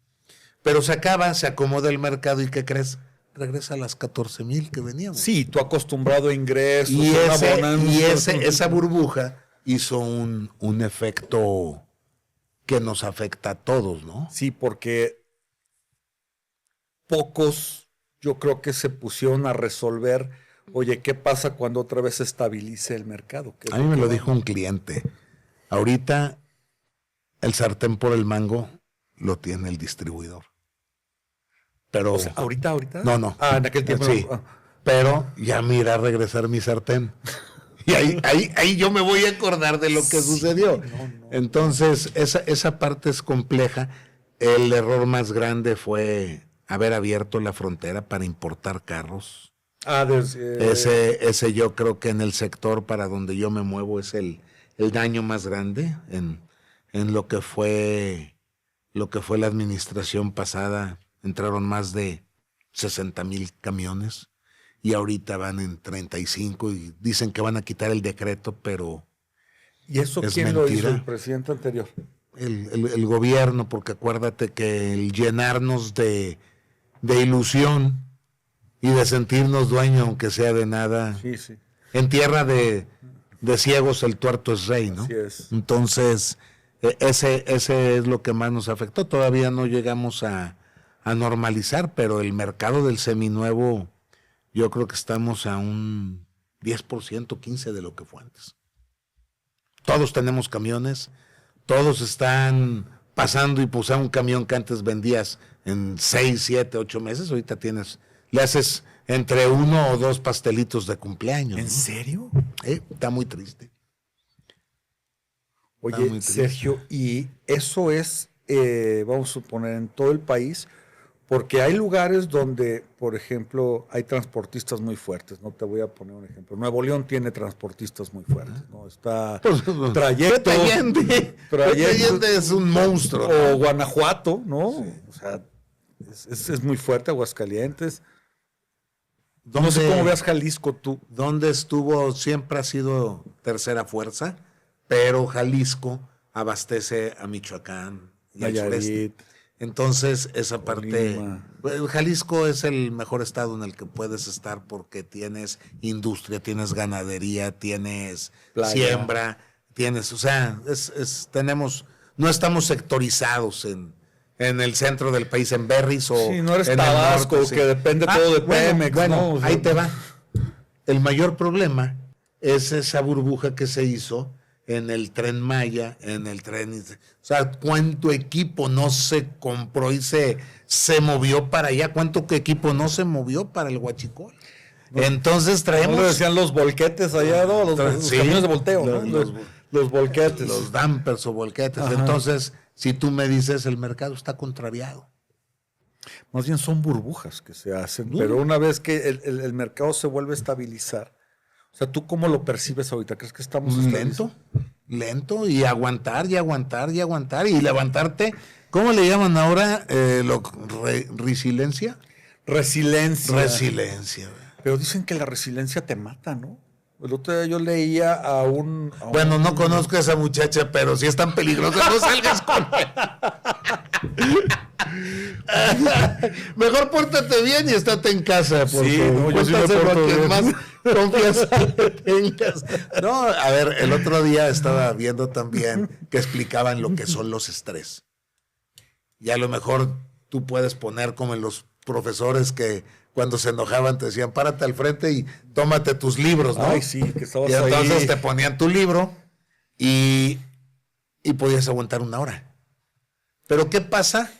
Pero se acomoda el mercado y ¿qué crees? Regresa a las 14,000 que veníamos. Sí, tú acostumbrado a ingresos. Y esa burbuja hizo un efecto que nos afecta a todos, ¿no? Sí, porque pocos yo creo que se pusieron a resolver, oye, ¿qué pasa cuando otra vez se estabilice el mercado? A mí me lo dijo un cliente. Ahorita el sartén por el mango lo tiene el distribuidor. Pero, o sea, ¿ahorita? No. En aquel tiempo. Sí, pero ya me irá a regresar mi sartén. Y ahí yo me voy a acordar de lo que sucedió. No. Entonces, esa parte es compleja. El error más grande fue haber abierto la frontera para importar carros. Ese yo creo que en el sector para donde yo me muevo es el daño más grande en lo que fue la administración pasada. Entraron más de 60,000 camiones y ahorita van en 35 y dicen que van a quitar el decreto, pero ¿y eso quién lo hizo? ¿El presidente anterior? El gobierno, porque acuérdate que el llenarnos de ilusión y de sentirnos dueños, aunque sea de nada. Sí. En tierra de ciegos el tuerto es rey, ¿no? Así es. Entonces, ese es lo que más nos afectó. Todavía no llegamos a normalizar, pero el mercado del seminuevo, yo creo que estamos a un 10%, 15% de lo que fue antes. Todos tenemos camiones, todos están pasando y pues a un camión que antes vendías en 6, 7, 8 meses, ahorita le haces entre 1 o 2 pastelitos de cumpleaños. ¿En ¿no? serio? Está muy triste. Oye, Sergio, y eso es, vamos a suponer, en todo el país, porque hay lugares donde, por ejemplo, hay transportistas muy fuertes. No te voy a poner un ejemplo. Nuevo León tiene transportistas muy fuertes, ¿no? Está Trayecto. Trayecto es un monstruo. O Guanajuato, ¿no? Sí. O sea, es muy fuerte. Aguascalientes. No sé cómo veas Jalisco tú. ¿Dónde estuvo? Siempre ha sido tercera fuerza, pero Jalisco abastece a Michoacán y al sureste. Entonces, esa parte, Jalisco es el mejor estado en el que puedes estar porque tienes industria, tienes ganadería, tienes playa, siembra, tienes, o sea, no estamos sectorizados en el centro del país, en Berris o sí, no eres Tabasco, norte, que depende todo de Pemex. Bueno, ¿no? Ahí te va. El mayor problema es esa burbuja que se hizo en el Tren Maya, en el tren. O sea, ¿cuánto equipo no se compró y se movió para allá? ¿Cuánto equipo no se movió para el Huachicol? Entonces traemos... ¿No le decían los volquetes allá, no? Los camiones de volteo, ¿no? Los volquetes. Los dampers o volquetes. Ajá. Entonces, si tú me dices, el mercado está contrariado. Más bien son burbujas que se hacen, pero una vez que el mercado se vuelve a estabilizar, o sea, ¿tú cómo lo percibes ahorita? ¿Crees que estamos lento y aguantar y levantarte? ¿Cómo le llaman ahora? ¿Resiliencia? Resiliencia. Pero dicen que la resiliencia te mata, ¿no? El otro día yo leía a un... Bueno, no conozco a esa muchacha, pero si es tan peligrosa, no salgas con él. Mejor pórtate bien y estate en casa. Sí, no, yo sí me porto bien. Más confianza le tengas. No, a ver, el otro día estaba viendo también que explicaban lo que son los estrés. Y a lo mejor tú puedes poner como en los profesores que cuando se enojaban te decían, párate al frente y tómate tus libros, ¿no? Ay, sí, que estabas ahí. Y entonces te ponían tu libro y podías aguantar 1 hora. Pero ¿qué pasa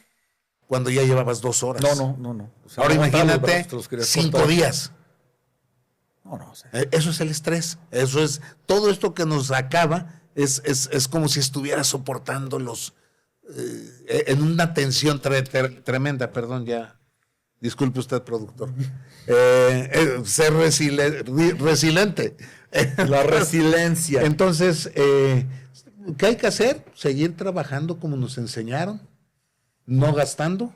cuando ya llevabas 2 horas? No. O sea, ahora imagínate 5 días. No. O sea. Eso es el estrés. Eso es, todo esto que nos acaba es como si estuvieras soportando en una tensión tremenda, perdón, ya. Disculpe usted, productor. Ser resiliente. La resiliencia. Entonces, ¿qué hay que hacer? Seguir trabajando como nos enseñaron, no gastando,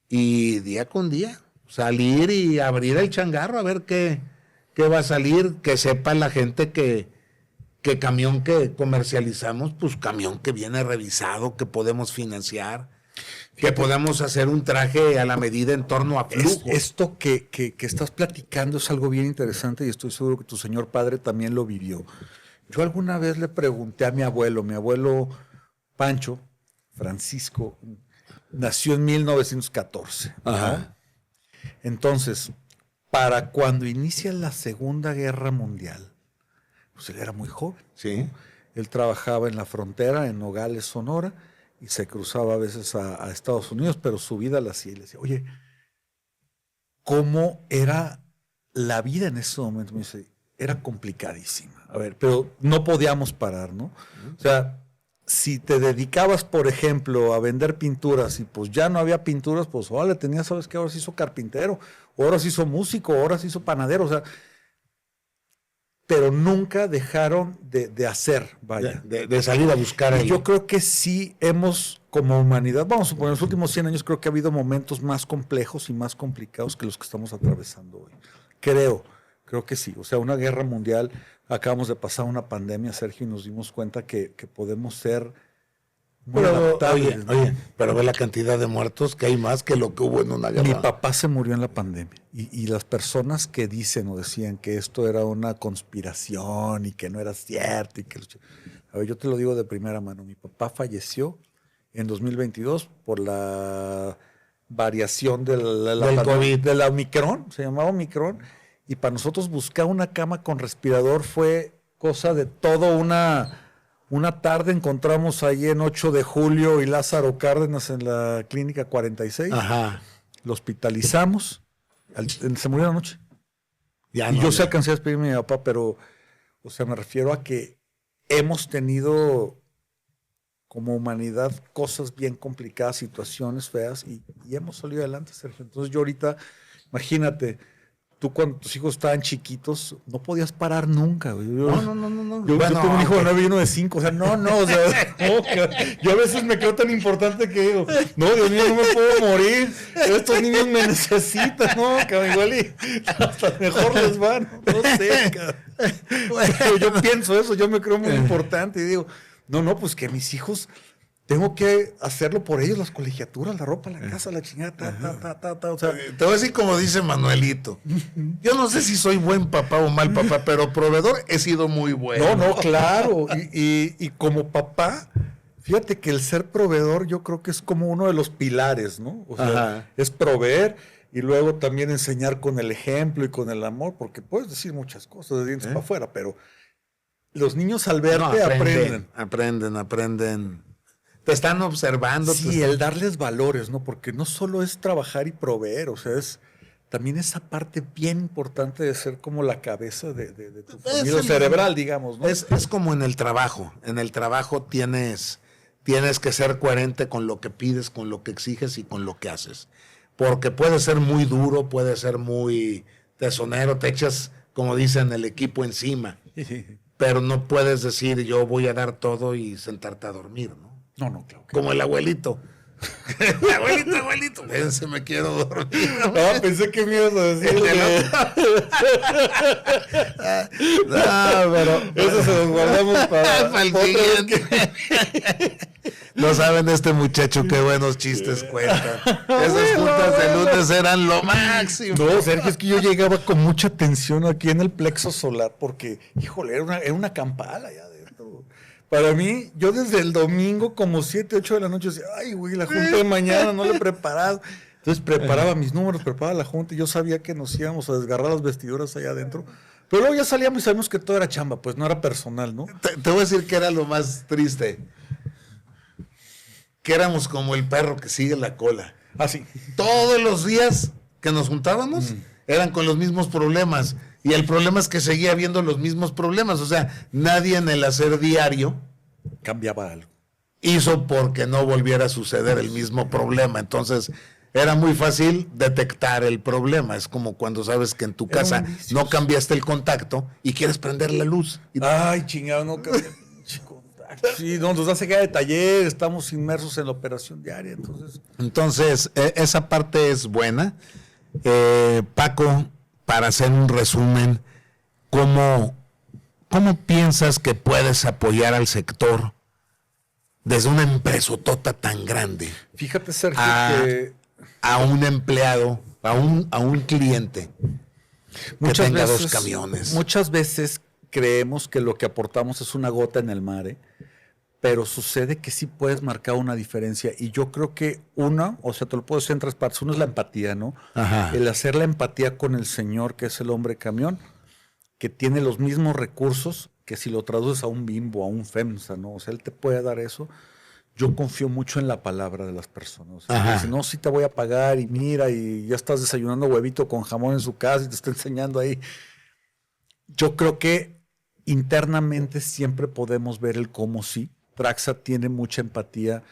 y día con día, salir y abrir el changarro a ver qué va a salir, que sepa la gente que camión que comercializamos, pues camión que viene revisado, que podemos financiar, que podemos hacer un traje a la medida en torno a flujos. Esto que estás platicando es algo bien interesante y estoy seguro que tu señor padre también lo vivió. Yo alguna vez le pregunté a mi abuelo Pancho Francisco, nació en 1914. Ajá. Entonces, para cuando inicia la Segunda Guerra Mundial, pues él era muy joven. Sí. ¿No? Él trabajaba en la frontera, en Nogales, Sonora, y se cruzaba a veces a Estados Unidos, pero su vida la hacía. Y le decía, oye, ¿cómo era la vida en ese momento? Me dice, era complicadísima. A ver, pero no podíamos parar, ¿no? O sea, si te dedicabas, por ejemplo, a vender pinturas y pues ya no había pinturas, pues ahora le tenías, ¿sabes qué? Ahora se hizo carpintero, ahora se hizo músico, ahora se hizo panadero, o sea, pero nunca dejaron de hacer, vaya. De salir a buscar. Yo creo que sí hemos, como humanidad, vamos a suponer, en los últimos 100 años creo que ha habido momentos más complejos y más complicados que los que estamos atravesando hoy. Creo que sí. O sea, una guerra mundial, acabamos de pasar una pandemia, Sergio, y nos dimos cuenta que podemos ser muy adaptables. Oye, pero ve la cantidad de muertos que hay más que lo que hubo en una guerra. Mi papá se murió en la pandemia y las personas que dicen o decían que esto era una conspiración y que no era cierto y que... A ver, yo te lo digo de primera mano. Mi papá falleció en 2022 por la variación del COVID, de la Omicron, se llamaba Omicron, y para nosotros buscar una cama con respirador fue cosa de todo una tarde. Encontramos ahí en 8 de julio y Lázaro Cárdenas en la clínica 46. Ajá. Lo hospitalizamos. Se murió anoche. Ya y no, yo sí alcancé a despedirme de mi papá, pero, o sea, me refiero a que hemos tenido como humanidad cosas bien complicadas, situaciones feas, y hemos salido adelante, Sergio. Entonces yo ahorita, imagínate, tú cuando tus hijos estaban chiquitos, no podías parar nunca, güey. No. Yo tengo un hijo de 9 y uno de 5, o sea, o sea, yo a veces me creo tan importante que digo, no, Dios mío, no me puedo morir, estos niños me necesitan, no, cabrón, igual y hasta mejor les van, no sé, cabrón. Pero yo pienso eso, yo me creo muy importante y digo, no, pues que mis hijos... Tengo que hacerlo por ellos, las colegiaturas, la ropa, la casa, la chingada, o sea, te voy a decir como dice Manuelito. Yo no sé si soy buen papá o mal papá, pero proveedor he sido muy bueno. No, claro. Y como papá, fíjate que el ser proveedor yo creo que es como uno de los pilares, ¿no? O sea, es proveer y luego también enseñar con el ejemplo y con el amor, porque puedes decir muchas cosas de dientes para afuera, pero Los niños al verte aprenden. Te están observando. Sí, el darles valores, ¿no? Porque no solo es trabajar y proveer, o sea, es también esa parte bien importante de ser como la cabeza de tu familia cerebral, digamos, ¿no? Es como en el trabajo. En el trabajo tienes que ser coherente con lo que pides, con lo que exiges y con lo que haces. Porque puede ser muy duro, puede ser muy tesonero, te echas, como dicen, el equipo encima. Pero no puedes decir, yo voy a dar todo y sentarte a dormir, ¿no? No, claro. Como el abuelito. abuelito, se me quiero dormir. No, pensé que me ibas a decir. No, pero eso se los guardamos para el siguiente. No saben este muchacho qué buenos chistes cuenta. Esas juntas de lunes eran lo máximo. No, Sergio, es que yo llegaba con mucha tensión aquí en el plexo solar porque, híjole, era una campala allá adentro. Para mí, yo desde el domingo como 7, 8 de la noche decía, ay, güey, la junta de mañana no la he preparado. Entonces preparaba mis números, preparaba la junta y yo sabía que nos íbamos a desgarrar las vestiduras allá adentro. Pero luego ya salíamos y sabíamos que todo era chamba, pues no era personal, ¿no? Te voy a decir que era lo más triste. Que éramos como el perro que sigue la cola. Así. Todos los días que nos juntábamos eran con los mismos problemas. Y el problema es que seguía habiendo los mismos problemas. O sea, nadie en el hacer diario cambiaba algo. Hizo porque no volviera a suceder el mismo problema. Entonces, era muy fácil detectar el problema. Es como cuando sabes que en tu casa no cambiaste el contacto y quieres prender la luz. Ay, chingado, no cambié. Sí, no, nos hace que de taller, estamos inmersos en la operación diaria, entonces esa parte es buena. Paco, para hacer un resumen, ¿cómo piensas que puedes apoyar al sector desde una empresotota tan grande? Fíjate, Sergio, a un empleado, a un cliente que tenga 2 camiones. Muchas veces creemos que lo que aportamos es una gota en el mar, pero sucede que sí puedes marcar una diferencia. Y yo creo que te lo puedo decir en 3 partes. Uno es la empatía, ¿no? Ajá. El hacer la empatía con el señor, que es el hombre camión, que tiene los mismos recursos que si lo traduces a un Bimbo, a un FEMSA, ¿no? O sea, él te puede dar eso. Yo confío mucho en la palabra de las personas. O sea, si no, sí te voy a pagar y mira, y ya estás desayunando huevito con jamón en su casa y te está enseñando ahí. Yo creo que internamente siempre podemos ver el cómo sí. Traxa tiene mucha empatía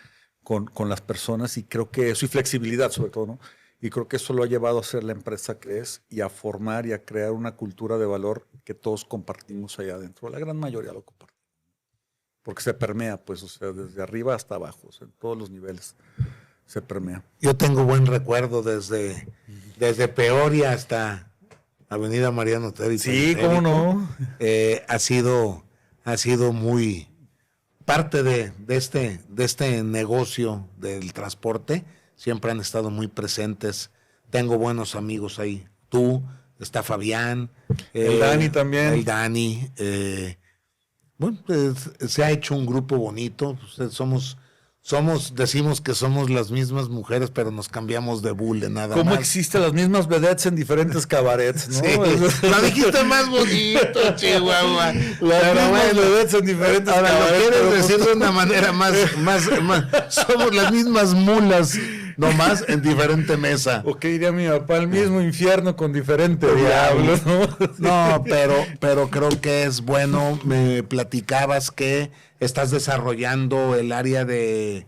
con las personas y creo que eso, y flexibilidad sobre todo, ¿no? Y creo que eso lo ha llevado a ser la empresa que es y a formar y a crear una cultura de valor que todos compartimos allá adentro. La gran mayoría lo compartimos. Porque se permea, pues, o sea, desde arriba hasta abajo, o sea, en todos los niveles se permea. Yo tengo buen recuerdo desde Peoria hasta Avenida Mariano Otero. Sí, cómo no. Ha sido muy parte de este negocio del transporte. Siempre han estado muy presentes. Tengo buenos amigos ahí. Tú, está Fabián. El Dani también. El Dani. Bueno, pues, se ha hecho un grupo bonito. Decimos que somos las mismas mujeres, pero nos cambiamos de bule, nada ¿Cómo más. existen las mismas vedettes en diferentes cabarets, no? Sí, lo dijiste más bonito, Chihuahua. Las mismas vedettes en diferentes cabarets. Ahora lo quieres decir de una manera más. Somos las mismas mulas, nomás en diferente mesa. O qué diría mi papá, el mismo infierno con diferente diablo, ¿no? No, pero creo que es bueno. Me platicabas que estás desarrollando el área de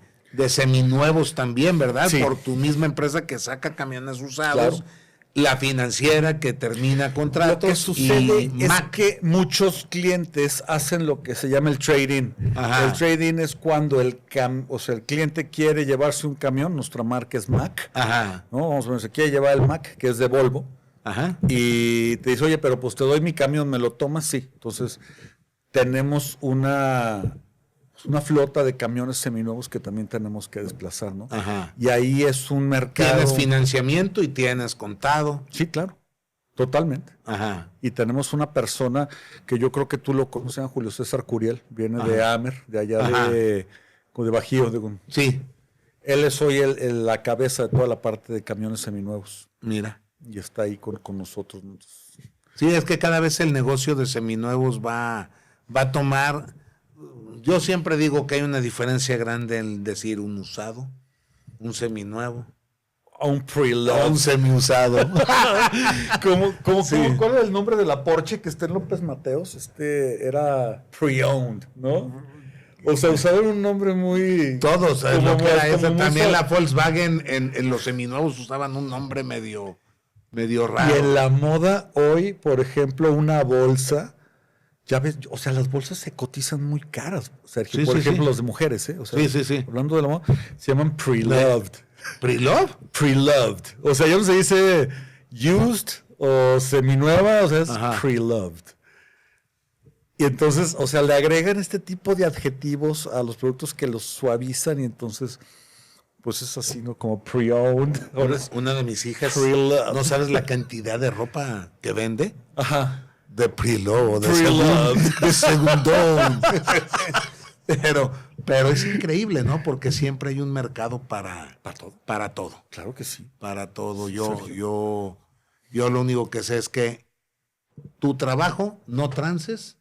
seminuevos también, ¿verdad? Sí. Por tu misma empresa que saca camiones usados. Claro. La financiera que termina contratos. Lo que sucede y es que muchos clientes hacen lo que se llama el trade-in. El trade-in es cuando el cliente quiere llevarse un camión, nuestra marca es Mack. Ajá. ¿No? Vamos a ver, se quiere llevar el Mack, que es de Volvo. Ajá. Y te dice, oye, pero pues te doy mi camión, ¿me lo tomas? Sí. Entonces, tenemos una flota de camiones seminuevos que también tenemos que desplazar, ¿no? Ajá. Y ahí es un mercado. Tienes financiamiento y tienes contado. Sí, claro. Totalmente. Ajá. Y tenemos una persona que yo creo que tú lo conoces, Julio César Curiel, viene de Amer, de allá de Bajío. Sí. Él es hoy la cabeza de toda la parte de camiones seminuevos. Mira. Y está ahí con nosotros. Sí, es que cada vez el negocio de seminuevos va va a tomar... Yo siempre digo que hay una diferencia grande en decir un usado, un seminuevo. Un pre-loved. Un semi-usado. Sí. ¿Cuál era el nombre de la Porsche que está en López Mateos? Era pre-owned, ¿no? O sea, usaban un nombre muy... Todos, lo que era esa. También la Volkswagen en los seminuevos usaban un nombre medio raro. Y en la moda hoy, por ejemplo, una bolsa, ya ves, o sea, las bolsas se cotizan muy caras, Sergio. Por ejemplo, las de mujeres, ¿eh? O sea, sí. Hablando de la moda, se llaman pre-loved. ¿Pre-loved? Pre-loved. O sea, ya no se dice used o seminueva, o sea, es pre-loved. Y entonces, o sea, le agregan este tipo de adjetivos a los productos que los suavizan y entonces, pues es así, ¿no? Como pre-owned. Una de mis hijas, pre-loved. ¿no sabes la cantidad de ropa que vende? Ajá. De pre-loved, de segundón. Pero es increíble, ¿no? Porque siempre hay un mercado para todo. Claro que sí. Para todo. Yo lo único que sé es que tu trabajo no trances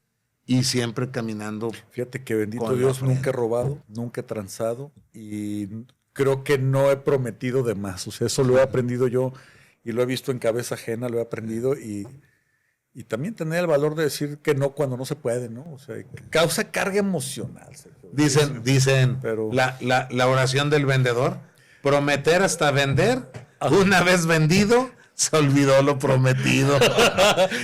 y siempre caminando. Fíjate que bendito Dios, nunca he robado, nunca he transado y creo que no he prometido de más. O sea, eso lo he aprendido yo y lo he visto en cabeza ajena, lo he aprendido y también tener el valor de decir que no cuando no se puede, ¿no? O sea, causa carga emocional, Sergio. Dicen pero... la oración del vendedor, prometer hasta vender, una vez vendido, se olvidó lo prometido.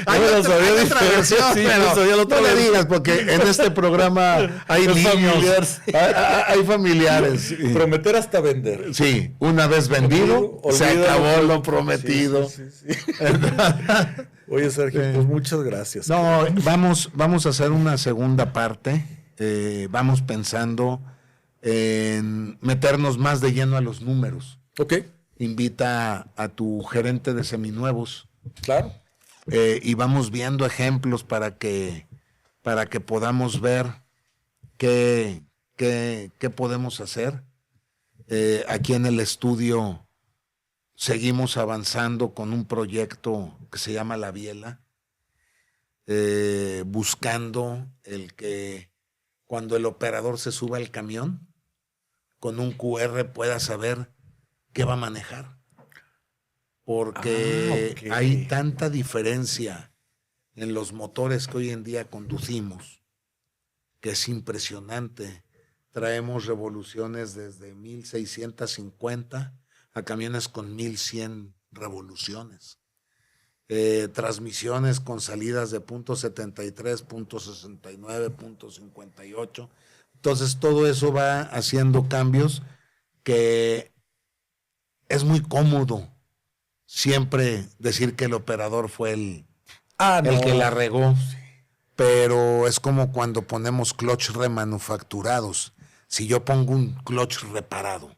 Hay otra versión, pero no le digas, porque en este programa hay niños, hay familiares. Prometer hasta vender. Sí, una vez vendido, se acabó lo prometido. Sí. Oye, Sergio, pues muchas gracias. No, vamos a hacer una segunda parte. Vamos pensando en meternos más de lleno a los números. Ok. Invita a tu gerente de seminuevos. Claro. Y vamos viendo ejemplos para que podamos ver qué podemos hacer. Aquí en el estudio seguimos avanzando con un proyecto que se llama La Biela, buscando el que cuando el operador se suba al camión, con un QR pueda saber qué va a manejar. Porque hay tanta diferencia en los motores que hoy en día conducimos, que es impresionante. Traemos revoluciones desde 1650 a camiones con 1100 revoluciones. Transmisiones con salidas de .73, .69, .58. Entonces todo eso va haciendo cambios que es muy cómodo siempre decir que el operador fue el que la regó, pero es como cuando ponemos clutch remanufacturados. Si yo pongo un clutch reparado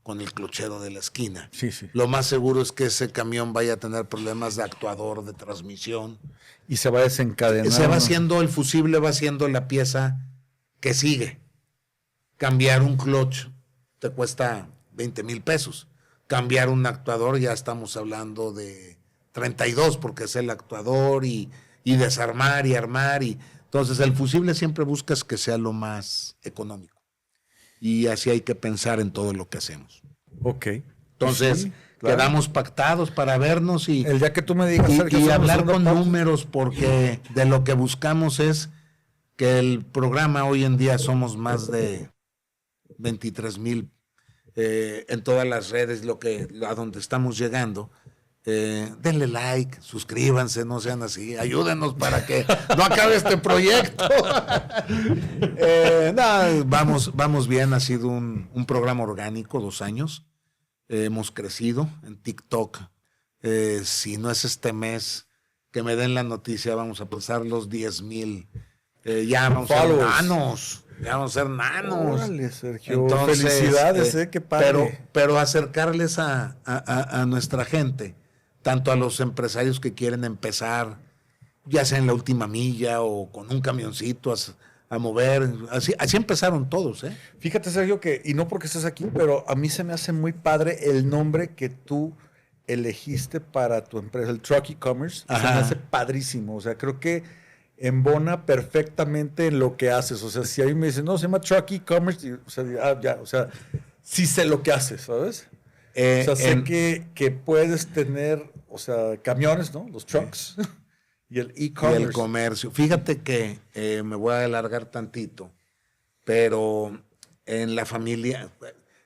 con el clochero de la esquina, lo más seguro es que ese camión vaya a tener problemas de actuador, de transmisión. Y se va a desencadenar. Se va haciendo, el fusible va haciendo la pieza que sigue. Cambiar un clutch te cuesta 20,000 pesos. Cambiar un actuador ya estamos hablando de 32, porque es el actuador y desarmar y armar. Entonces el fusible siempre buscas que sea lo más económico. Y así hay que pensar en todo lo que hacemos. Ok. Entonces, sí, claro, quedamos pactados para vernos y el día que tú me digas, Sergio, y hablar con números, porque de lo que buscamos es que el programa hoy en día somos más de 23,000 en todas las redes, a donde estamos llegando. Denle like, suscríbanse, no sean así, ayúdenos para que no acabe este proyecto. Vamos bien, ha sido un programa orgánico, 2 años. Hemos crecido en TikTok. Si no es este mes que me den la noticia, vamos a pasar los 10,000. Ya vamos a ser nanos. Ya vamos a ser nanos. Órale, Sergio. Entonces, felicidades, qué padre. Pero acercarles a nuestra gente, tanto a los empresarios que quieren empezar, ya sea en la última milla o con un camioncito a mover. Así empezaron todos, ¿eh? Fíjate, Sergio, que, y no porque estés aquí, pero a mí se me hace muy padre el nombre que tú elegiste para tu empresa, el Truck E-Commerce. Se me hace padrísimo. O sea, creo que embona perfectamente en lo que haces. O sea, si a mí me dicen, no, se llama Truck E-Commerce, o sea, ya, o sea, sí sé lo que haces, ¿sabes? O sea, sé que puedes tener, o sea, camiones, ¿no? Los trucks y el e-commerce. Y el comercio. Fíjate que me voy a alargar tantito, pero en la familia,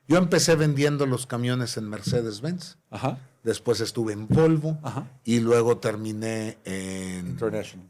yo empecé vendiendo los camiones en Mercedes-Benz. Ajá. Después estuve en Volvo. Ajá. Y luego terminé en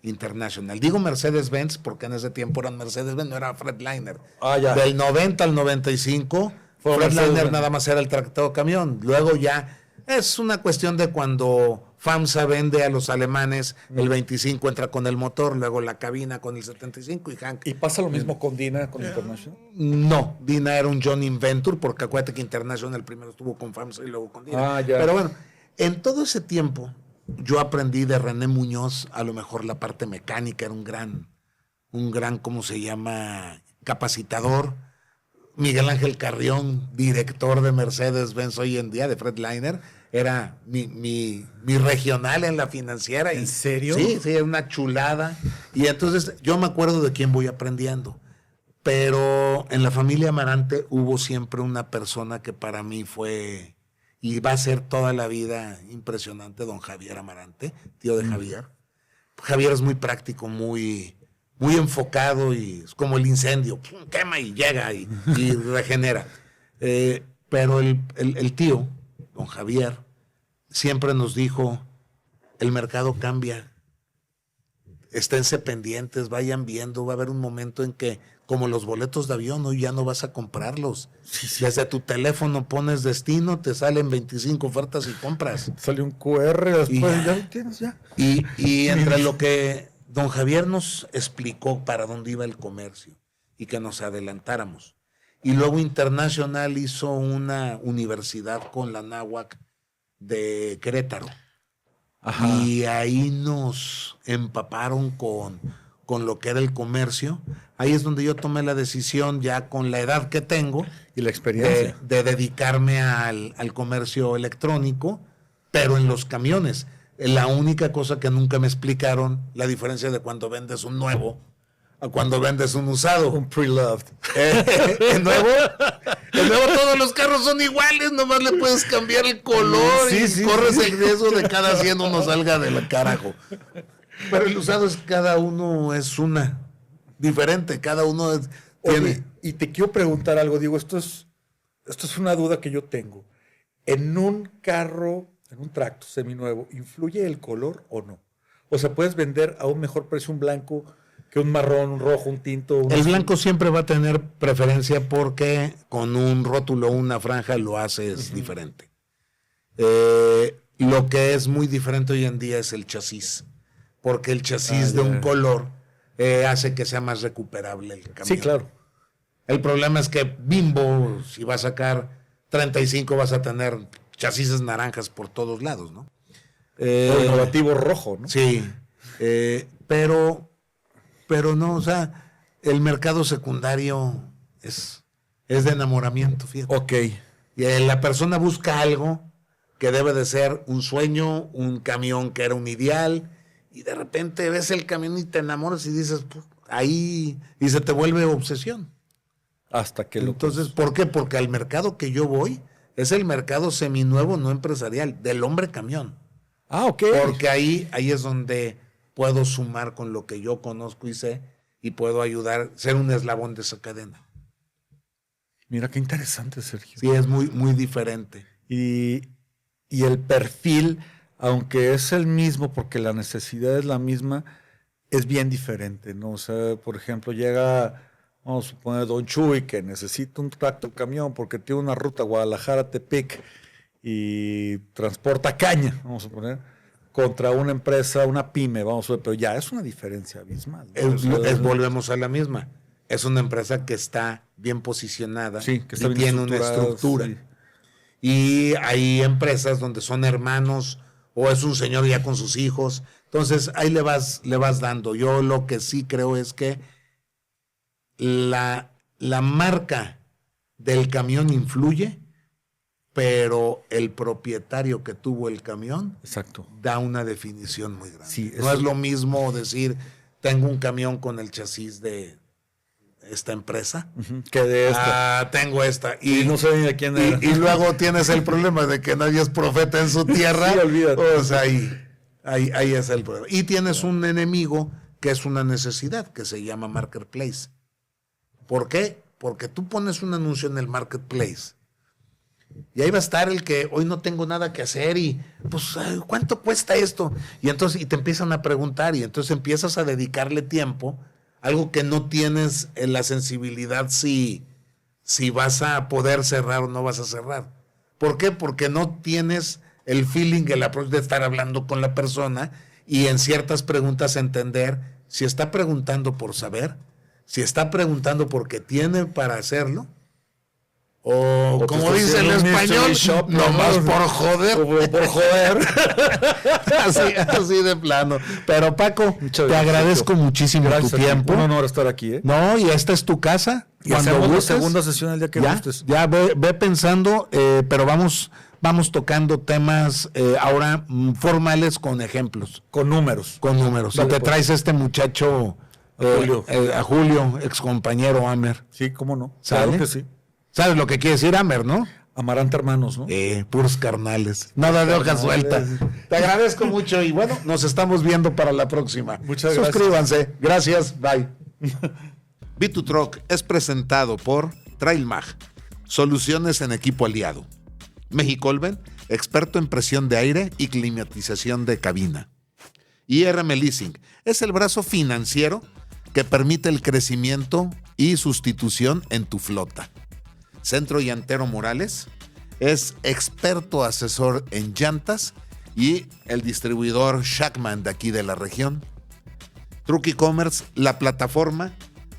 International. Digo Mercedes-Benz porque en ese tiempo eran Mercedes-Benz, no era Freightliner. Ya. Del 90 al 95, Freightliner nada más era el tractado camión. Luego ya es una cuestión de cuando FAMSA vende a los alemanes, el 25 entra con el motor, luego la cabina con el 75 y Hank. ¿Y pasa lo mismo con Dina, con International? No, Dina era un John Inventor, porque acuérdate que International primero estuvo con FAMSA y luego con Dina. Ya. Pero bueno, en todo ese tiempo yo aprendí de René Muñoz, a lo mejor la parte mecánica, era un gran, ¿cómo se llama? Capacitador. Miguel Ángel Carrión, director de Mercedes-Benz hoy en día, de Freightliner, era mi regional en la financiera. ¿En serio? Sí, era una chulada. Y entonces yo me acuerdo de quién voy aprendiendo. Pero en la familia Amarante hubo siempre una persona que para mí fue, y va a ser toda la vida impresionante, don Javier Amarante, tío de Javier. Javier es muy práctico, muy enfocado, y es como el incendio, quema y llega y regenera. Pero el tío, don Javier, siempre nos dijo, el mercado cambia, esténse pendientes, vayan viendo, va a haber un momento en que, como los boletos de avión, hoy ya no vas a comprarlos. Sí. Desde tu teléfono pones destino, te salen 25 ofertas y compras. Sale un QR, después ya lo tienes ya. Y entre lo que don Javier nos explicó para dónde iba el comercio y que nos adelantáramos. Y luego International hizo una universidad con la Anáhuac de Querétaro. Ajá. Y ahí nos empaparon con lo que era el comercio. Ahí es donde yo tomé la decisión, ya con la edad que tengo, y la experiencia, de dedicarme al comercio electrónico, pero en los camiones. La única cosa que nunca me explicaron, la diferencia de cuando vendes un nuevo a cuando vendes un usado. Un pre-loved. El nuevo, todos los carros son iguales, nomás le puedes cambiar el color y corres el riesgo de cada 100 uno salga del carajo. Pero el usado es, cada uno es una diferente, cada uno tiene. Oye, y te quiero preguntar algo, Diego, esto es una duda que yo tengo. En un carro, en un tracto seminuevo, ¿influye el color o no? O sea, ¿puedes vender a un mejor precio un blanco que un marrón, un rojo, un tinto? El blanco siempre va a tener preferencia porque con un rótulo o una franja lo haces diferente. Lo que es muy diferente hoy en día es el chasis, porque el chasis de un color hace que sea más recuperable el camión. Sí, claro. El problema es que Bimbo, si va a sacar 35, vas a tener chasis naranjas por todos lados, ¿no? O innovativo rojo, ¿no? Sí, pero no, o sea, el mercado secundario es de enamoramiento, fíjate. Ok. Y la persona busca algo que debe de ser un sueño, un camión que era un ideal, y de repente ves el camión y te enamoras y dices, ahí, y se te vuelve obsesión. Hasta que Entonces, ¿por qué? Porque al mercado que yo voy es el mercado seminuevo, no empresarial, del hombre camión. Ah, ok. Porque ahí es donde puedo sumar con lo que yo conozco y sé, y puedo ayudar, ser un eslabón de esa cadena. Mira qué interesante, Sergio. Sí, es muy, muy diferente. Y el perfil, aunque es el mismo, porque la necesidad es la misma, es bien diferente, ¿no? O sea, por ejemplo, llega, vamos a suponer, Don Chuy, que necesita un tracto camión porque tiene una ruta Guadalajara-Tepic y transporta caña, vamos a suponer, contra una empresa, una pyme, vamos a ver, pero ya es una diferencia abismal, ¿no? Volvemos a la misma. Es una empresa que está bien posicionada, sí, que está y bien tiene una estructura. Sí. Y hay empresas donde son hermanos o es un señor ya con sus hijos. Entonces ahí le vas dando. Yo lo que sí creo es que la marca del camión influye, pero el propietario que tuvo el camión, exacto, da una definición muy grande. Sí, no es lo mismo decir, tengo un camión con el chasis de esta empresa. Que de esta. Tengo esta. Y no sé ni de quién era. Y luego tienes el problema de que nadie es profeta en su tierra. Sí, olvídate. O sea, ahí es el problema. Y tienes un enemigo que es una necesidad, que se llama Marketplace. ¿Por qué? Porque tú pones un anuncio en el Marketplace y ahí va a estar el que hoy no tengo nada que hacer y pues ¿cuánto cuesta esto? Y entonces te empiezan a preguntar y entonces empiezas a dedicarle tiempo, algo que no tienes en la sensibilidad si vas a poder cerrar o no vas a cerrar. ¿Por qué? Porque no tienes el feeling, el approach de estar hablando con la persona y en ciertas preguntas entender si está preguntando por saber, si está preguntando porque tiene para hacerlo, o como dice el español, nomás por joder. Por joder. así de plano. Pero Paco, te agradezco muchísimo tu tiempo. Un honor estar aquí, ¿eh? No, y esta es tu casa. Y hacemos la segunda sesión el día que gustes. Ya ve pensando, pero vamos tocando temas ahora formales con ejemplos. Con números. Vale, y te traes a este muchacho, a Julio, ex compañero Amer. Sí, cómo no. ¿Sale? Claro que sí. ¿Sabes lo que quiere decir Amer, no? Amarante hermanos, ¿no? Puros carnales. Nada de hoja suelta. Te agradezco mucho y bueno, nos estamos viendo para la próxima. Muchas gracias. Suscríbanse. Gracias. Bye. Bit2Truck es presentado por Trailmag, soluciones en equipo aliado. Mexicolven, experto en presión de aire y climatización de cabina. IRM Leasing es el brazo financiero que permite el crecimiento y sustitución en tu flota. Centro Llantero Morales es experto asesor en llantas y el distribuidor Shackman de aquí de la región. Truck E-Commerce, la plataforma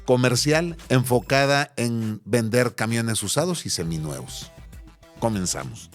comercial enfocada en vender camiones usados y seminuevos. Comenzamos.